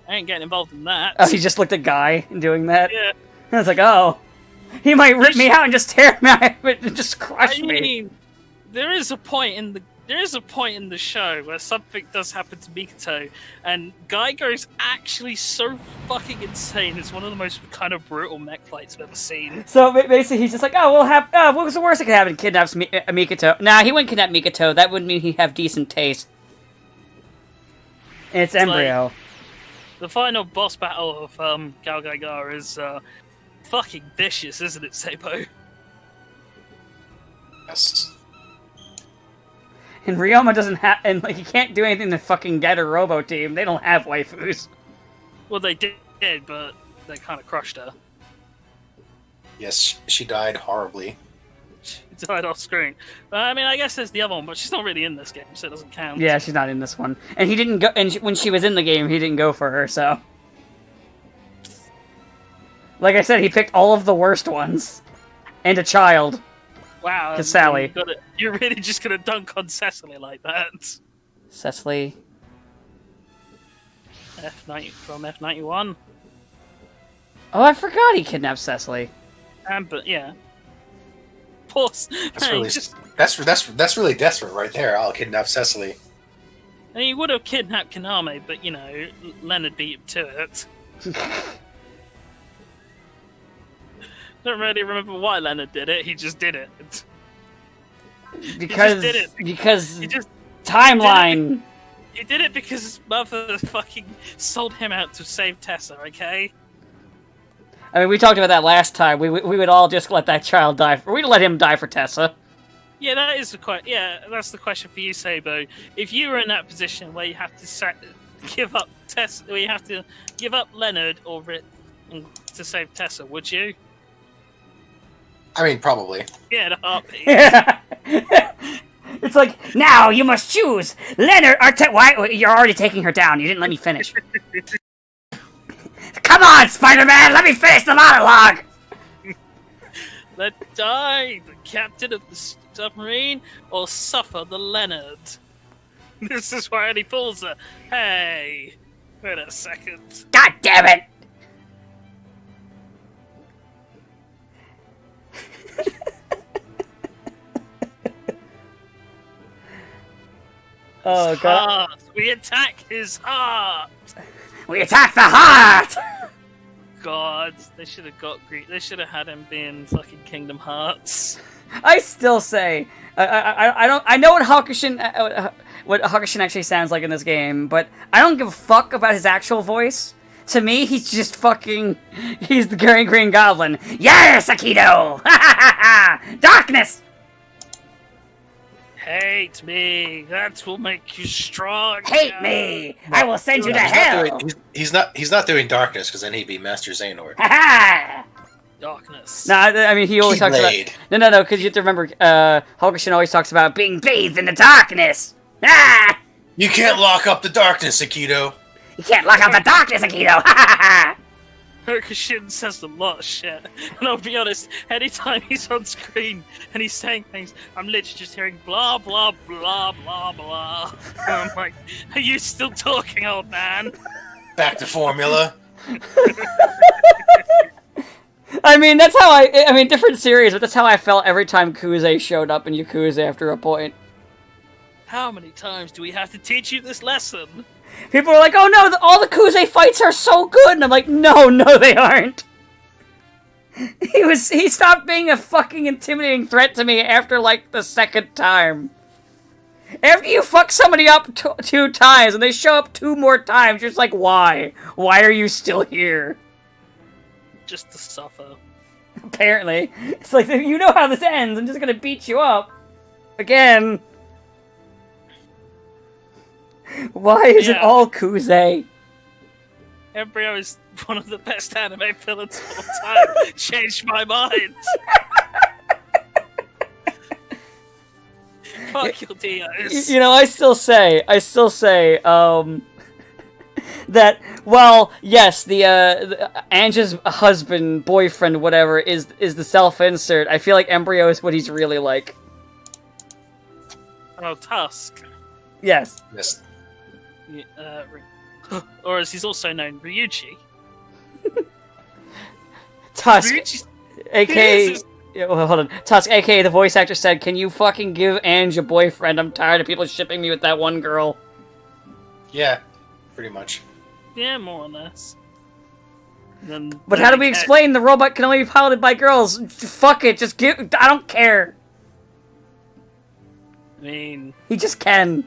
I ain't getting involved in that. Oh, he just looked at Guy doing that? Yeah. I was like, oh. He might rip me out and just tear me out and just crush me. I mean, there is a point in the show where something does happen to Mikoto, and Guy goes actually so fucking insane. It's one of the most kind of brutal mech fights I've ever seen. So basically, he's just like, what was the worst that could happen? Kidnaps Mikoto. Nah, he wouldn't kidnap Mikoto. That would mean he'd have decent taste. And it's Embryo. Like, the final boss battle of Galgaigar is fucking vicious, isn't it, Sabo? Yes. And Ryoma doesn't have, and like he can't do anything to fucking get a Robo Team. They don't have waifus. Well, they did, but they kind of crushed her. Yes, she died horribly. She died off screen. But, I mean, I guess there's the other one, but she's not really in this game, so it doesn't count. Yeah, she's not in this one. And he didn't go. And when she was in the game, he didn't go for her. So, like I said, he picked all of the worst ones, and a child. Wow. To Sally. You're really just gonna dunk on Cecily like that. Cecily. F90 from F91. Oh, I forgot he kidnapped Cecily. But yeah. Pause. That's really desperate right there. I'll kidnap Cecily. And he would have kidnapped Kaname, but Leonard beat him to it. Don't really remember why Leonard did it. He just did it. Because He just timeline. He did it because his mother fucking sold him out to save Tessa. Okay. I mean, we talked about that last time. We would all just let that child die. We'd let him die for Tessa. Yeah, that is the question. Yeah, that's the question for you, Sabo. If you were in that position where you have to give up Tessa, where you have to give up Leonard or Rit to save Tessa, would you? I mean, probably. Yeah, the heartbeat. Yeah. It's like, now you must choose Leonard or why? You're already taking her down. You didn't let me finish. Come on, Spider-Man, let me finish the monologue. Let die the captain of the submarine, or suffer the Leonard. This is why he pulls her. Hey, wait a second. God damn it! Oh god. Heart. We attack his heart. We attack the heart! God, they should have got Greek. They should have had him be in fucking Kingdom Hearts. I still say, I don't. I know what Hakushin actually sounds like in this game, but I don't give a fuck about his actual voice. To me, he's just fucking. He's the Green Goblin. Yes, Akito! Ha ha ha! Darkness! Hate me. That will make you strong. Hate me! I will send you to hell! He's not doing darkness because then he'd be Master Xehanort. Ha ha! Darkness. No, I mean he always talks about. No, because you have to remember, Hakushin always talks about being bathed in the darkness. Ah! You can't lock up the darkness, Akito. You can't lock out the darkness, Akito! Ha ha ha! Hakushin says a lot of shit, and I'll be honest, anytime he's on screen and he's saying things, I'm literally just hearing blah blah blah blah blah. And I'm like, are you still talking, old man? Back to formula. I mean, that's how I mean, different series, but that's how I felt every time Kuze showed up in Yakuza after a point. How many times do we have to teach you this lesson? People are like, oh no, all the Kuze fights are so good! And I'm like, no, they aren't. He stopped being a fucking intimidating threat to me after, like, the second time. After you fuck somebody up two times, and they show up 2 more times, you're just like, why? Why are you still here? Just to suffer. Apparently. It's like, you know how this ends, I'm just gonna beat you up. Again. Why is it all Kuze? Embryo is one of the best anime villains of all time. Changed my mind. Fuck your Dios. You know, I still say, that, well, yes, the Anja's husband, boyfriend, whatever, is the self-insert. I feel like Embryo is what he's really like. Oh, Tusk. Yes. Yes. Or as he's also known, Ryuchi. Tusk, Ryuchi's... aka... Yeah, well, hold on. Tusk, aka the voice actor, said, can you fucking give Ange a boyfriend? I'm tired of people shipping me with that one girl. Yeah, pretty much. Yeah, more or less. But how do we explain the robot can only be piloted by girls? Fuck it, just give... I don't care. I mean... He just can.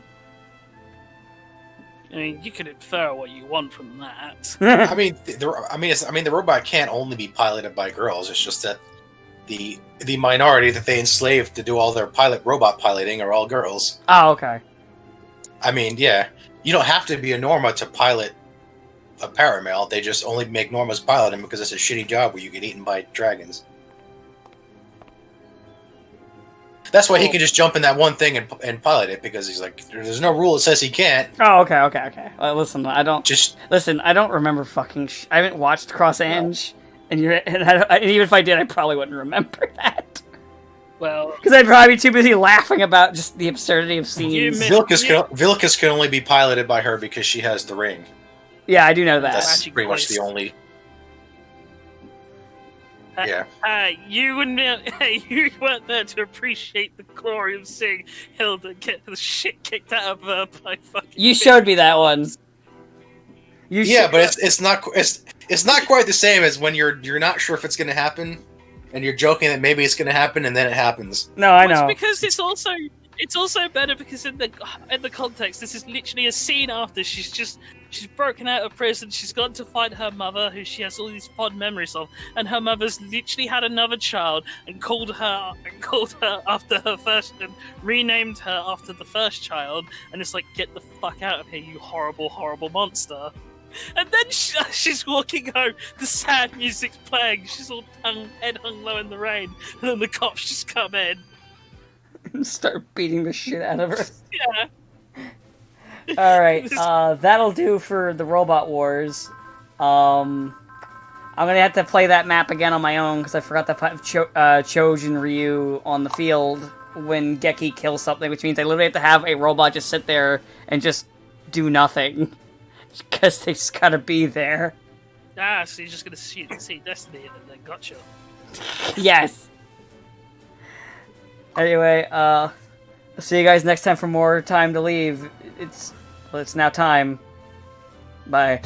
you can infer what you want from that. I mean, the robot can't only be piloted by girls. It's just that the minority that they enslaved to do all their robot piloting are all girls. Oh, okay. I mean, yeah, you don't have to be a Norma to pilot a paramale. They just only make Normas pilot him because it's a shitty job where you get eaten by dragons. That's why he can just jump in that one thing and pilot it, because he's like, there's no rule that says he can't. Oh, okay. Listen, I don't remember fucking. I haven't watched Cross Ange, and even if I did, I probably wouldn't remember that. Well, because I'd probably be too busy laughing about just the absurdity of scenes. Vilcus can only be piloted by her because she has the ring. Yeah, I do know that. That's pretty much the only. Yeah. You weren't there to appreciate the glory of seeing Hilda get the shit kicked out of her by fucking. You showed me that one. But it's not quite the same as when you're not sure if it's going to happen, and you're joking that maybe it's going to happen, and then it happens. No, I know. It's because it's also better because in the context, this is literally a scene after she's broken out of prison. She's gone to find her mother, who she has all these fond memories of, and her mother's literally had another child and called her after her first, and renamed her after the first child. And it's like, get the fuck out of here, you horrible, horrible monster. And then she's walking home, the sad music's playing, she's all head hung low in the rain, and then the cops just come in. Start beating the shit out of her. Yeah. Alright, that'll do for the Robot Wars. I I'm gonna have to play that map again on my own because I forgot to put Chojin Ryu on the field when Geki kills something, which means I literally have to have a robot just sit there and just do nothing because they just gotta be there. Ah, so you're just gonna see Destiny and then gotcha. Yes. Anyway, I'll see you guys next time for more Time to Leave. It's now time. Bye.